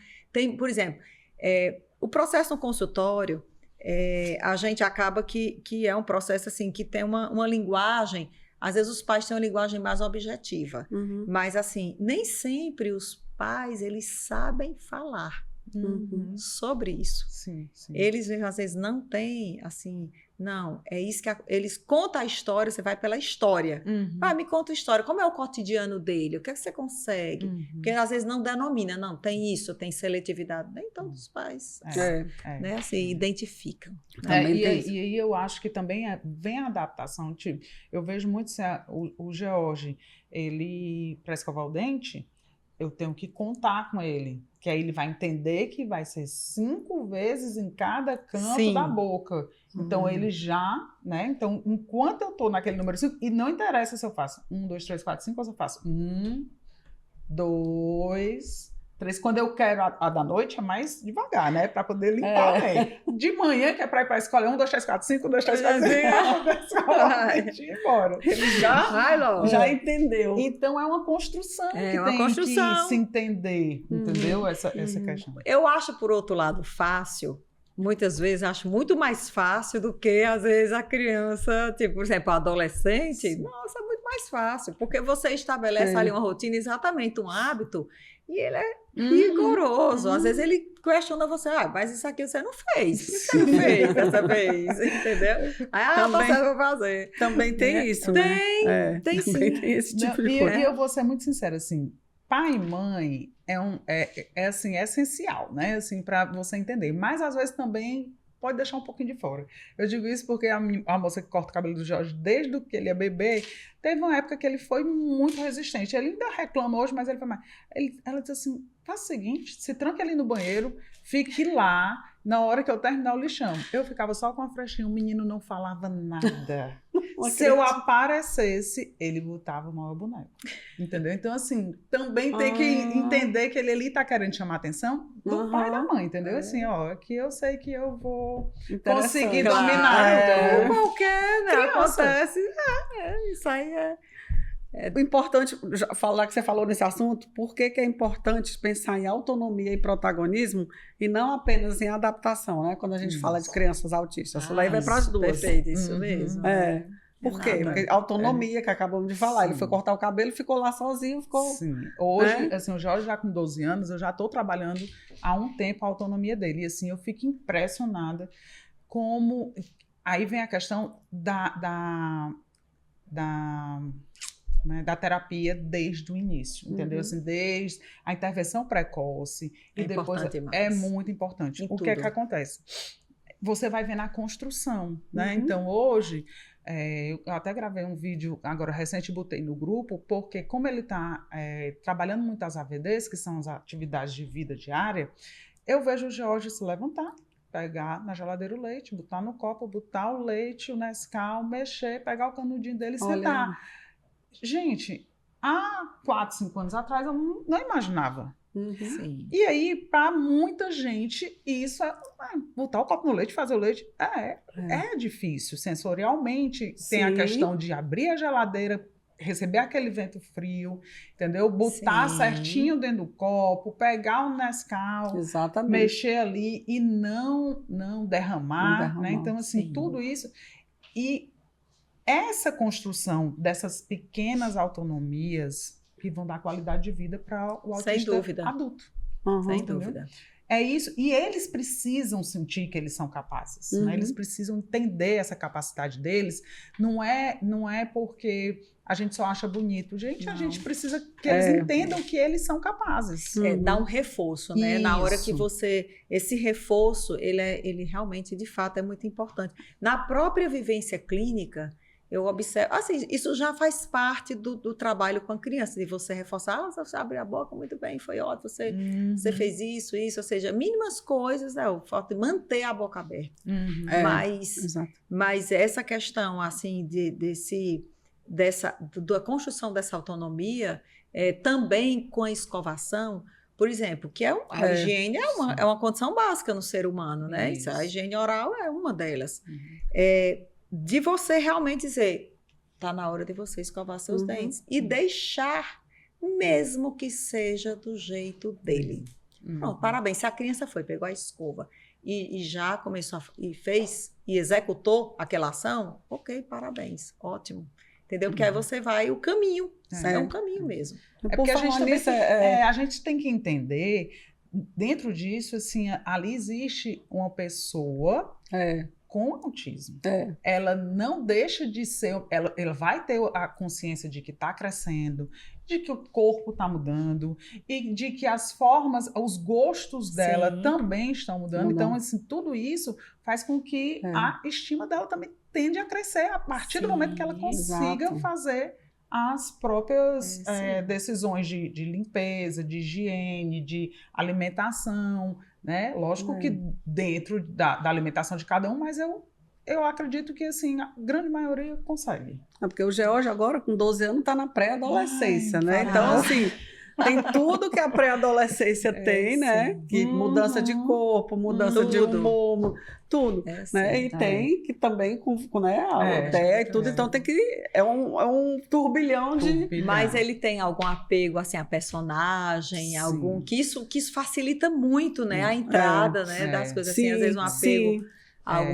[SPEAKER 2] Por exemplo, o processo no consultório, a gente acaba que é um processo assim, que tem uma linguagem. Às vezes os pais têm uma linguagem mais objetiva, mas assim, nem sempre os pais, eles sabem falar sobre isso.
[SPEAKER 3] Sim.
[SPEAKER 2] Eles, às vezes, não têm, assim, Não, é isso que eles contam a história, você vai pela história. Me conta a história, como é o cotidiano dele, o que é que você consegue? Porque às vezes não denomina, não, tem isso, tem seletividade. Nem todos os pais né, assim, identificam.
[SPEAKER 3] E aí eu acho que também vem a adaptação. Tipo, eu vejo muito o George, ele, para escovar o dente, eu tenho que contar com ele, que aí ele vai entender que vai ser 5 vezes em cada canto da boca. Então, ele já, né? Então, enquanto eu tô naquele número 5, e não interessa se eu faço 1, 2, 3, 4, 5, ou se eu faço 1, 2, 3. Quando eu quero a da noite, é mais devagar, né? Para poder limpar bem. De manhã, que é para ir para a escola, 1, 2, 3, 4, 5, 1, 2, 3, 4, 5, e ir embora.
[SPEAKER 1] Ele já entendeu.
[SPEAKER 3] Então, é uma construção que tem que se entender, entendeu? Essa questão.
[SPEAKER 2] Eu acho, por outro lado, fácil. Muitas vezes acho muito mais fácil do que, às vezes, a criança, tipo, por exemplo, a adolescente. Nossa, é muito mais fácil, porque você estabelece ali uma rotina, exatamente um hábito, e ele é rigoroso. Às vezes ele questiona você, mas isso aqui você não fez. Por que você não fez dessa vez? Entendeu? Aí, eu vou fazer.
[SPEAKER 1] Também tem isso, né?
[SPEAKER 2] Tem sim.
[SPEAKER 1] Também tem esse tipo de coisa.
[SPEAKER 3] E eu vou ser muito sincera, assim, pai e mãe assim, é essencial, né? Assim, para você entender. Mas às vezes também pode deixar um pouquinho de fora. Eu digo isso porque a moça que corta o cabelo do Jorge, desde que ele é bebê, teve uma época que ele foi muito resistente. Ele ainda reclama hoje, mas ele foi mais. Ela disse assim: faz o seguinte, se tranque ali no banheiro, fique lá, na hora que eu terminar o lixão. Eu ficava só com a frechinha, o menino não falava nada. Se eu aparecesse, ele botava o maior boneco. Entendeu? Então, assim, também tem que entender que ele ali tá querendo chamar a atenção do pai e da mãe, entendeu? Assim, aqui eu sei que eu vou conseguir dominar.
[SPEAKER 2] Qualquer, né? Acontece. Isso aí
[SPEAKER 1] O importante, falar que você falou nesse assunto, por que é importante pensar em autonomia e protagonismo e não apenas em adaptação, né? Quando a gente fala de crianças autistas. Isso daí vai para as duas.
[SPEAKER 2] Perfeito, isso mesmo.
[SPEAKER 1] Por quê? Porque autonomia, que acabamos de falar. Ele foi cortar o cabelo, ficou lá sozinho, ficou...
[SPEAKER 3] Sim. Hoje, assim, o Jorge já com 12 anos, eu já estou trabalhando há um tempo a autonomia dele. E assim, eu fico impressionada como... Aí vem a questão da terapia desde o início, entendeu? Assim, desde a intervenção precoce e depois é muito importante. O que é que acontece? Você vai ver na construção, né? Então, hoje, eu até gravei um vídeo agora recente e botei no grupo, porque como ele está trabalhando muito as AVDs, que são as atividades de vida diária, eu vejo o Jorge se levantar, pegar na geladeira o leite, botar no copo, botar o leite, o Nescau, mexer, pegar o canudinho dele e sentar. Gente, há 4, 5 anos atrás eu não imaginava.
[SPEAKER 2] Sim.
[SPEAKER 3] E aí, para muita gente, isso botar o copo no leite, fazer o leite, é difícil. Sensorialmente, tem a questão de abrir a geladeira, receber aquele vento frio, entendeu? Botar certinho dentro do copo, pegar o Nescau, mexer ali e não derramar, né? Então, assim, tudo isso. E essa construção dessas pequenas autonomias que vão dar qualidade de vida para o autista adulto.
[SPEAKER 2] Sem dúvida.
[SPEAKER 3] É isso. E eles precisam sentir que eles são capazes. Né? Eles precisam entender essa capacidade deles. Não é porque a gente só acha bonito. Gente, a gente precisa que eles entendam que eles são capazes.
[SPEAKER 2] Dá um reforço, né? Isso. Na hora que esse reforço, ele realmente, de fato, é muito importante. Na própria vivência clínica, eu observo, assim, isso já faz parte do trabalho com a criança, de você reforçar, você abre a boca muito bem, foi ótimo, você fez isso, ou seja, mínimas coisas, né, o fato de manter a boca aberta. Mas essa questão, assim, da construção dessa autonomia, também com a escovação, por exemplo, que a higiene é uma condição básica no ser humano, né? Isso. A higiene oral é uma delas. De você realmente dizer, tá na hora de você escovar seus dentes e deixar, mesmo que seja do jeito dele. Pronto, parabéns. Se a criança pegou a escova e já começou e fez e executou aquela ação, ok, parabéns, ótimo. Entendeu? Porque aí você vai o caminho. É um caminho mesmo.
[SPEAKER 3] Porque a gente tem que entender, dentro disso, assim, ali existe uma pessoa com autismo. Ela não deixa de ser, ela vai ter a consciência de que está crescendo, de que o corpo está mudando e de que as formas, os gostos dela também estão mudando. Então, assim, tudo isso faz com que a estima dela também tende a crescer a partir do momento que ela consiga fazer as próprias decisões de limpeza, de higiene, de alimentação, né? Lógico que dentro da alimentação de cada um, mas eu acredito que, assim, a grande maioria consegue.
[SPEAKER 1] Porque o George agora, com 12 anos, está na pré-adolescência, né? Então, assim, tem tudo que a pré-adolescência tem, né? Que mudança de corpo, mudança de humor, tudo. Né? E tem que também com né, a ideia e tudo, então tem que... É um turbilhão de...
[SPEAKER 2] Mas ele tem algum apego, assim, a personagem, algum... Que isso facilita muito, né? A entrada, né? Das coisas, assim, às vezes um apego...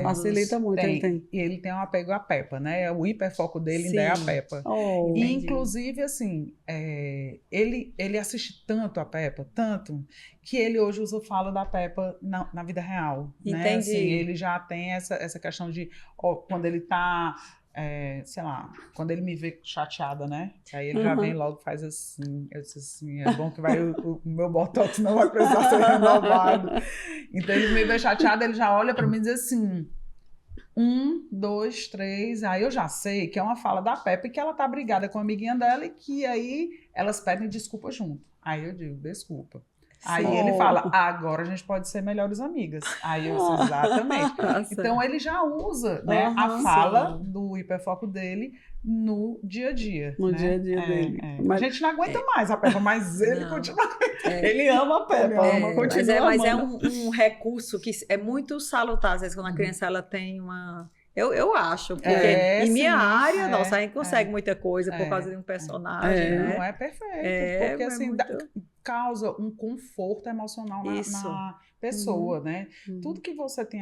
[SPEAKER 1] Facilita muito, ele tem.
[SPEAKER 3] E ele tem um apego à Peppa, né? O hiperfoco dele ainda é a Peppa. E, inclusive, assim, ele assiste tanto a Peppa, tanto, que ele hoje usa fala da Peppa na vida real.
[SPEAKER 2] Entendi.
[SPEAKER 3] Né? Assim, ele já tem essa questão de, quando ele tá... sei lá, quando ele me vê chateada, né? Aí ele já vem logo, faz assim, eu disse assim, é bom que o meu botox não vai precisar ser renovado. Então ele me vê chateada, ele já olha para mim e diz assim, 1, 2, 3, aí eu já sei que é uma fala da Peppa e que ela tá brigada com a amiguinha dela e que aí elas pedem desculpa junto. Aí eu digo, desculpa. Aí ele fala, agora a gente pode ser melhores amigas. Aí eu disse, exatamente. Então ele já usa, né, a fala do hiperfoco dele no dia a dia.
[SPEAKER 1] No dia a dia dele.
[SPEAKER 3] Mas a gente não aguenta mais a Peppa, mas ele continua aguentando.
[SPEAKER 1] Ele ama a Peppa,
[SPEAKER 2] mas é um recurso que é muito salutar, às vezes, quando a criança ela tem uma... Eu acho, porque em minha área, nossa, a gente consegue muita coisa por causa de um personagem, né?
[SPEAKER 3] Não é perfeito, porque assim... causa um conforto emocional na pessoa, né? Tudo que você tem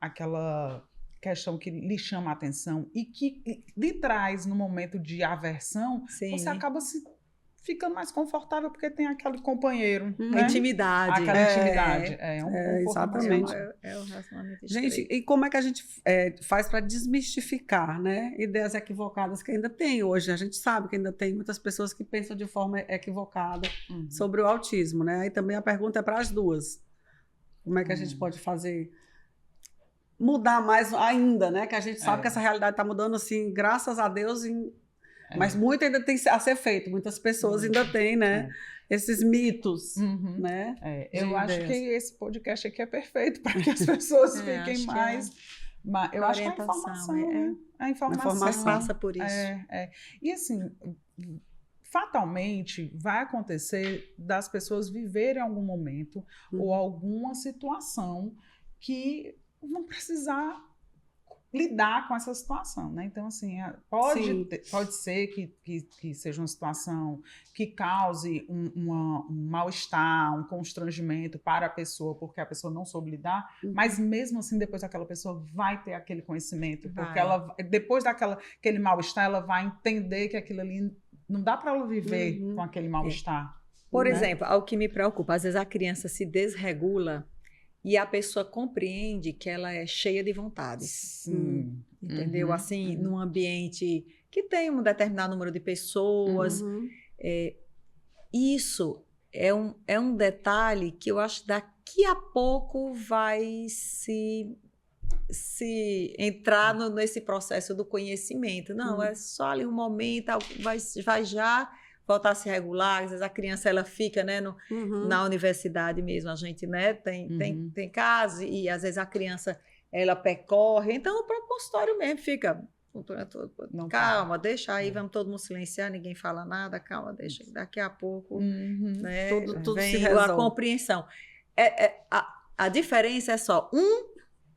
[SPEAKER 3] aquela questão que lhe chama a atenção e que lhe traz no momento de aversão, você acaba ficando mais confortável porque tem aquele companheiro, né?
[SPEAKER 2] Intimidade.
[SPEAKER 3] Aquela intimidade.
[SPEAKER 1] Exatamente.
[SPEAKER 2] É o relacionamento
[SPEAKER 1] gente, e como é que a gente faz para desmistificar, né? Ideias equivocadas que ainda tem hoje. A gente sabe que ainda tem muitas pessoas que pensam de forma equivocada sobre o autismo, né? Aí também a pergunta é para as duas. Como é que a gente pode fazer... mudar mais ainda, né? Que a gente sabe que essa realidade está mudando, assim, graças a Deus, mas muito ainda tem a ser feito. Muitas pessoas ainda têm, né? Esses mitos, né?
[SPEAKER 3] Eu acho que esse podcast aqui é perfeito para que as pessoas fiquem mais... Eu acho que a informação, né? A informação
[SPEAKER 2] passa por isso.
[SPEAKER 3] E assim, fatalmente vai acontecer das pessoas viverem algum momento ou alguma situação que vão precisar lidar com essa situação, né? Então, assim, pode ser que seja uma situação que cause um mal-estar, um constrangimento para a pessoa, porque a pessoa não soube lidar, mas mesmo assim, depois aquela pessoa vai ter aquele conhecimento, porque ela, depois daquele mal-estar, ela vai entender que aquilo ali não dá para ela viver com aquele mal-estar.
[SPEAKER 2] Por exemplo, algo que me preocupa, às vezes a criança se desregula e a pessoa compreende que ela é cheia de vontades. Entendeu? Assim, num ambiente que tem um determinado número de pessoas. Isso é um detalhe que eu acho que daqui a pouco vai se entrar nesse processo do conhecimento. Não, é só ali um momento, vai já voltar a se regular. Às vezes a criança ela fica, né, na universidade mesmo, a gente, né, tem casos e às vezes a criança ela percorre, então no próprio consultório mesmo fica, calma, deixa aí, vamos todo mundo silenciar, ninguém fala nada, calma, deixa, daqui a pouco, né,
[SPEAKER 1] tudo
[SPEAKER 2] vem
[SPEAKER 1] se resolve.
[SPEAKER 2] a compreensão. A diferença é só,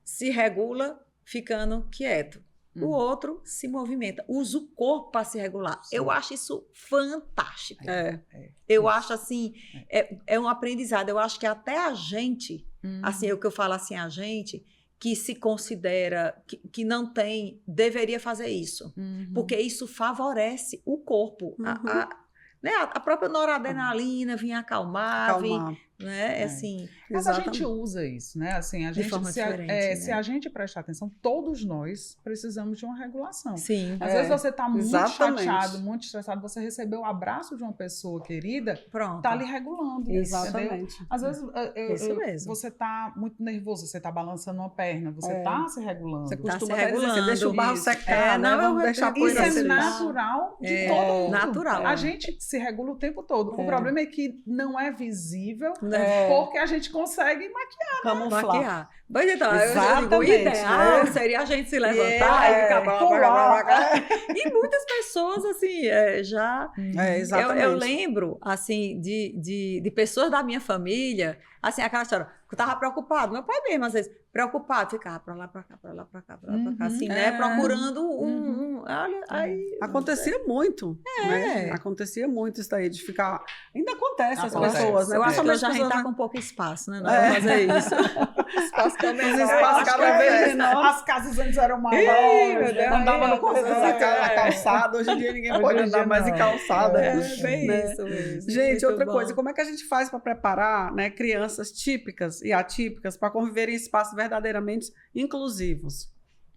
[SPEAKER 2] se regula ficando quieto. O outro se movimenta, usa o corpo para se regular. Sim. Eu acho isso fantástico. Eu acho assim, é um aprendizado. Eu acho que até a gente, assim, o que eu falo assim, a gente que se considera, que não tem, deveria fazer isso. Porque isso favorece o corpo. A própria noradrenalina vinha acalmar. né? Assim,
[SPEAKER 3] mas a gente usa isso, né? Assim, a gente,
[SPEAKER 2] de forma diferente,
[SPEAKER 3] se a gente prestar atenção, todos nós precisamos de uma regulação.
[SPEAKER 2] sim.
[SPEAKER 3] Às vezes você está muito
[SPEAKER 1] exatamente.
[SPEAKER 3] chateado, muito estressado, você recebeu o abraço de uma pessoa querida,
[SPEAKER 2] Pronto.
[SPEAKER 3] está lhe regulando.
[SPEAKER 1] Exatamente.
[SPEAKER 3] Entendeu? Às vezes
[SPEAKER 2] Isso mesmo.
[SPEAKER 3] você está muito nervoso, você está balançando uma perna, você está se regulando.
[SPEAKER 1] Você
[SPEAKER 2] Tá
[SPEAKER 1] costuma
[SPEAKER 2] se
[SPEAKER 1] até dizer assim,
[SPEAKER 2] regulando.
[SPEAKER 1] deixa o barro
[SPEAKER 3] Isso.
[SPEAKER 1] secar, né?
[SPEAKER 2] não,
[SPEAKER 1] Vamos deixar a
[SPEAKER 3] Isso
[SPEAKER 1] poeira
[SPEAKER 3] é
[SPEAKER 1] secar.
[SPEAKER 3] natural de todo mundo.
[SPEAKER 2] natural.
[SPEAKER 3] A gente se regula o tempo todo. O problema é que não é visível,
[SPEAKER 2] Né?
[SPEAKER 3] porque a gente consegue maquiar.
[SPEAKER 1] Camuflar.
[SPEAKER 2] Maquiar. Pois então, eu digo, o
[SPEAKER 1] Exatamente,
[SPEAKER 2] ideal
[SPEAKER 1] né?
[SPEAKER 2] seria a gente se levantar e ficar
[SPEAKER 3] pular.
[SPEAKER 2] E muitas pessoas, assim, já...
[SPEAKER 1] Exatamente.
[SPEAKER 2] Eu lembro, assim, de pessoas da minha família, assim, aquela história, que eu tava preocupado. Meu pai mesmo, às vezes, preocupado, ficava pra lá, pra cá, pra lá, pra cá, pra lá, pra cá, assim, né? Procurando olha, aí...
[SPEAKER 1] Acontecia muito, né? Acontecia muito isso daí, de ficar... Ainda acontece as
[SPEAKER 3] Acontece.
[SPEAKER 1] pessoas, né?
[SPEAKER 2] Eu acho que hoje a gente
[SPEAKER 1] Principalmente
[SPEAKER 2] tá com pouco espaço, né? Não vai fazer isso.
[SPEAKER 1] espaço que é menor. Os
[SPEAKER 3] Eu
[SPEAKER 1] espaços
[SPEAKER 3] acho
[SPEAKER 1] cada
[SPEAKER 3] que
[SPEAKER 1] vez
[SPEAKER 3] é,
[SPEAKER 1] menor.
[SPEAKER 3] as casas antes eram
[SPEAKER 2] Ih,
[SPEAKER 3] maiores,
[SPEAKER 2] meu Deus,
[SPEAKER 3] andava
[SPEAKER 2] aí,
[SPEAKER 3] no corredor
[SPEAKER 1] Na calçada, hoje em dia ninguém
[SPEAKER 3] Hoje
[SPEAKER 1] pode
[SPEAKER 3] em
[SPEAKER 1] andar
[SPEAKER 3] dia
[SPEAKER 1] mais em
[SPEAKER 3] não.
[SPEAKER 1] calçada.
[SPEAKER 2] Bem
[SPEAKER 1] né?
[SPEAKER 2] isso mesmo.
[SPEAKER 1] Gente,
[SPEAKER 2] Muito
[SPEAKER 1] outra
[SPEAKER 2] bom.
[SPEAKER 1] coisa, como é que a gente faz para preparar, né, crianças típicas e atípicas para conviver em espaços verdadeiramente inclusivos?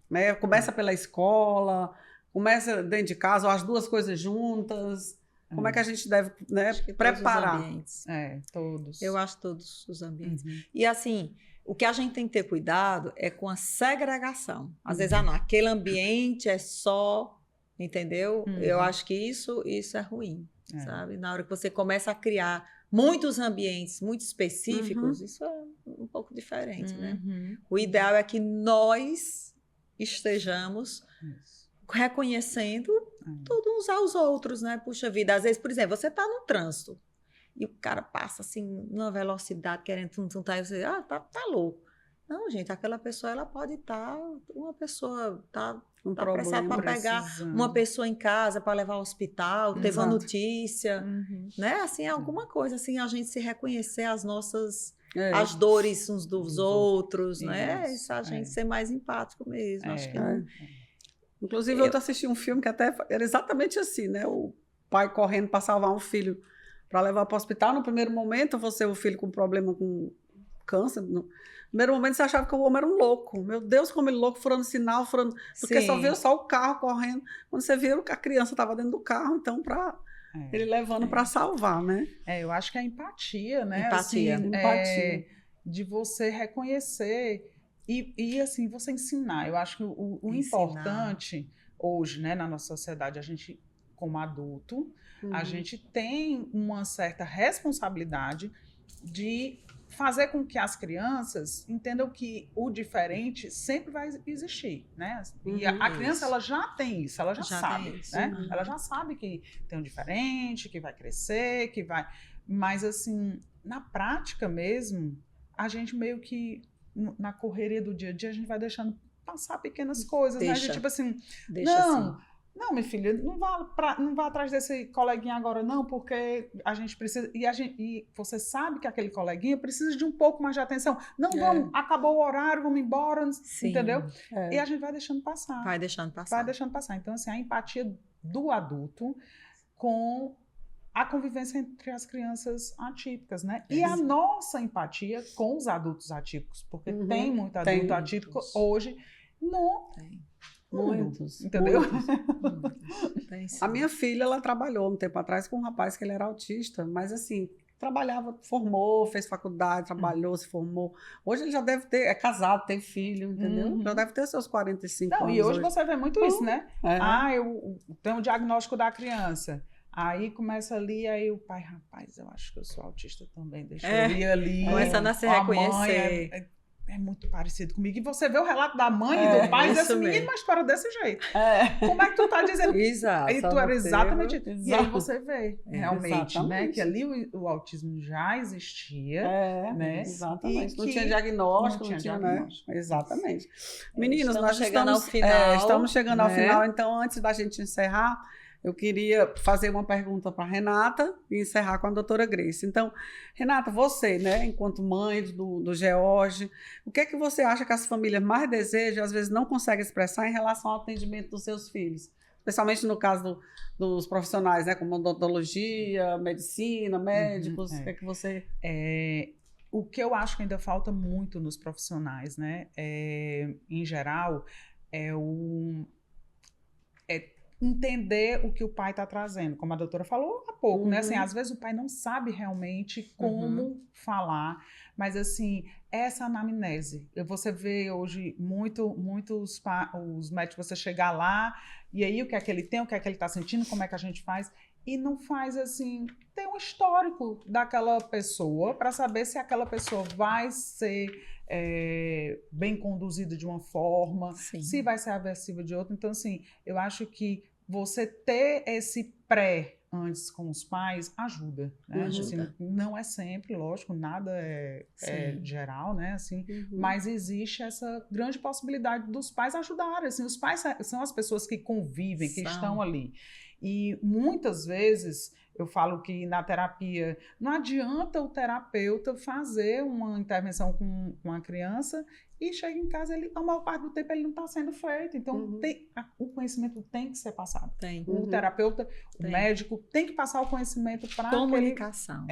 [SPEAKER 1] Né? Começa pela escola, começa dentro de casa, ou as duas coisas juntas. Como é que a gente deve, né,
[SPEAKER 2] Acho que todos os
[SPEAKER 1] preparar?
[SPEAKER 2] ambientes.
[SPEAKER 3] todos.
[SPEAKER 2] Eu acho todos os ambientes.
[SPEAKER 3] Uhum.
[SPEAKER 2] E assim, o que a gente tem que ter cuidado é com a segregação. Às vezes, não, aquele ambiente é só, entendeu? Eu acho que isso é ruim, sabe? Na hora que você começa a criar muitos ambientes muito específicos, isso é um pouco diferente, né? O ideal é que nós estejamos reconhecendo todos uns aos outros, né? Puxa vida, às vezes, por exemplo, você está no trânsito e o cara passa assim, numa velocidade, querendo tum-tum-tum, e você, tá louco. Não, gente, aquela pessoa, ela pode estar, uma pessoa tá apressada para pegar uma pessoa em casa, para levar ao hospital, teve uma notícia, né? Assim, alguma coisa, assim, a gente se reconhecer as nossas... as dores uns dos outros, né? Isso, a gente ser mais empático mesmo. Acho que não...
[SPEAKER 1] Inclusive, eu assisti um filme que até era exatamente assim, né? O pai correndo para salvar um filho para levar para o hospital. No primeiro momento, você, o filho com problema com câncer. No primeiro momento, você achava que o homem era um louco. Meu Deus, como ele louco, furando sinal, furando... Porque só viu só o carro correndo. Quando você viu, a criança estava dentro do carro, então, para... ele levando para salvar, né?
[SPEAKER 3] Eu acho que a empatia, né?
[SPEAKER 2] Empatia.
[SPEAKER 3] Assim,
[SPEAKER 1] Empatia.
[SPEAKER 3] De você reconhecer e assim, você ensinar. Eu acho que o importante hoje, né, na nossa sociedade, a gente, como adulto, a gente tem uma certa responsabilidade de fazer com que as crianças entendam que o diferente sempre vai existir, né? E a criança, ela já tem isso, ela já sabe, né? Ela já sabe que tem um diferente, que vai crescer, que vai... Mas, assim, na prática mesmo, a gente meio que, na correria do dia a dia, a gente vai deixando passar pequenas coisas, né? De, tipo assim, não, minha filha, não vá atrás desse coleguinha agora não, porque a gente precisa... E você sabe que aquele coleguinha precisa de um pouco mais de atenção. Não, vamos, acabou o horário, vamos embora, entendeu? E a gente vai deixando passar.
[SPEAKER 2] Vai deixando passar.
[SPEAKER 3] Então, assim, a empatia do adulto com a convivência entre as crianças atípicas, né? E a nossa empatia com os adultos atípicos, porque tem muito adulto atípico hoje. Não.
[SPEAKER 1] Muitos.
[SPEAKER 3] Entendeu?
[SPEAKER 2] Muitos.
[SPEAKER 1] A minha filha, ela trabalhou um tempo atrás com um rapaz que ele era autista, mas assim, trabalhava, formou, fez faculdade, trabalhou, se formou. Hoje ele já deve ter, é casado, tem filho, entendeu? Já deve ter seus 45 anos.
[SPEAKER 3] E hoje você vê muito isso, né? Eu tenho o diagnóstico da criança. Aí começa ali, aí o pai, rapaz, eu acho que eu sou autista também, deixa eu ir ali.
[SPEAKER 2] Começando a se reconhecer.
[SPEAKER 3] É muito parecido comigo. E você vê o relato da mãe e do pai e diz assim, menino, mas tu era desse jeito. Como é que tu tá dizendo?
[SPEAKER 2] Exato.
[SPEAKER 3] Aí tu era exatamente isso. E aí você vê, realmente, né? Que ali o autismo já existia. Né?
[SPEAKER 1] Exatamente. Não tinha diagnóstico, não tinha, né? Exatamente. Meninos, nós
[SPEAKER 2] chegando ao final.
[SPEAKER 1] Estamos chegando ao final. Então, antes da gente encerrar, eu queria fazer uma pergunta para a Renata e encerrar com a doutora Grace. Então, Renata, você, né, enquanto mãe do George, o que é que você acha que as famílias mais desejam, às vezes não conseguem expressar em relação ao atendimento dos seus filhos? especialmente no caso dos profissionais, né, como odontologia, medicina, médicos, o que é que você...
[SPEAKER 3] O que eu acho que ainda falta muito nos profissionais, né, em geral, é entender o que o pai está trazendo, como a doutora falou há pouco, né? Assim, às vezes o pai não sabe realmente como falar, mas assim, essa anamnese. Você vê hoje muitos os médicos, você chegar lá, e aí o que é que ele tem, o que é que ele está sentindo, como é que a gente faz, e não faz assim, tem um histórico daquela pessoa para saber se aquela pessoa vai ser bem conduzida de uma forma, se vai ser aversiva de outra. Então, assim, eu acho que você ter esse antes com os pais ajuda, né? Assim, não é sempre, lógico, nada é geral, né? Assim, mas existe essa grande possibilidade dos pais ajudarem. Assim, os pais são as pessoas que convivem, que estão ali. E muitas vezes eu falo que na terapia não adianta o terapeuta fazer uma intervenção com uma criança e chega em casa, a maior parte do tempo ele não está sendo feito. Então, o conhecimento tem que ser passado. O terapeuta, o médico, tem que passar o conhecimento para
[SPEAKER 2] comunicação.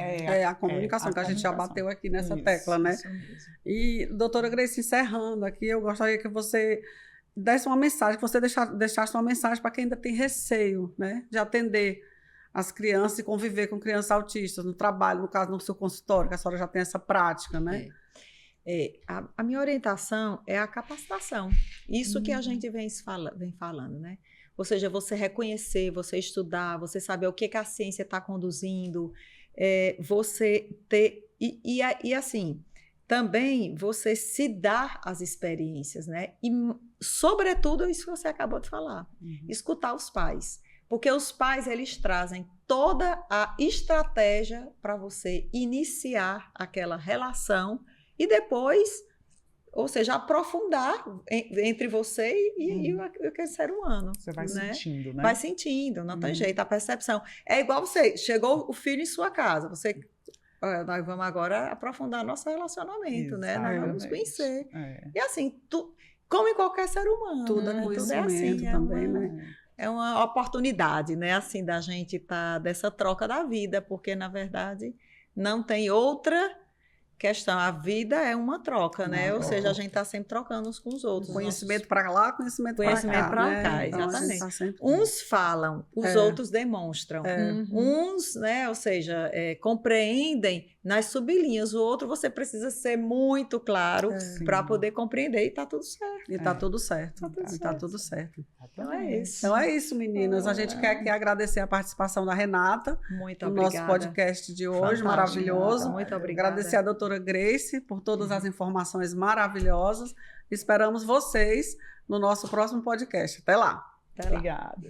[SPEAKER 1] A comunicação, que a gente já bateu aqui nessa tecla, né? Isso mesmo. E, doutora Grace, encerrando aqui, eu gostaria que você desse uma mensagem, que você deixasse uma mensagem para quem ainda tem receio, né, de atender as crianças e conviver com crianças autistas no trabalho, no caso, no seu consultório, que a senhora já tem essa prática, né?
[SPEAKER 2] A minha orientação é a capacitação. Isso que a gente vem falando, né? Ou seja, você reconhecer, você estudar, você saber o que a ciência está conduzindo, você ter... E assim, também você se dar as experiências, né? E, sobretudo, isso que você acabou de falar, escutar os pais. Porque os pais, eles trazem toda a estratégia para você iniciar aquela relação e depois, ou seja, aprofundar entre você e o ser humano.
[SPEAKER 3] Você vai sentindo, né?
[SPEAKER 2] Vai sentindo, não tem jeito, a percepção. É igual você, chegou o filho em sua casa, você... Nós vamos agora aprofundar nosso relacionamento, né? Nós vamos conhecer. E assim, como em qualquer ser humano.
[SPEAKER 1] Tudo é conhecimento também, né?
[SPEAKER 2] É uma oportunidade, né? Assim, da gente estar dessa troca da vida, porque, na verdade, não tem outra questão. A vida é uma troca, né? Ou seja, a gente está sempre trocando uns com os outros.
[SPEAKER 1] Conhecimento para lá, conhecimento para cá.
[SPEAKER 2] Né? Exatamente. Então, uns falam, os outros demonstram. Uns, né? Ou seja, compreendem nas sublinhas. O outro você precisa ser muito claro para poder compreender e está tudo certo.
[SPEAKER 1] E está tudo certo. Está tudo certo.
[SPEAKER 2] Então é isso.
[SPEAKER 1] Então é isso, meninas. A gente quer aqui agradecer a participação da Renata no nosso podcast de hoje, maravilhoso.
[SPEAKER 2] Muito obrigada.
[SPEAKER 1] Agradecer a doutora Grace por todas as informações maravilhosas. Esperamos vocês no nosso próximo podcast. Até lá.
[SPEAKER 3] Obrigada.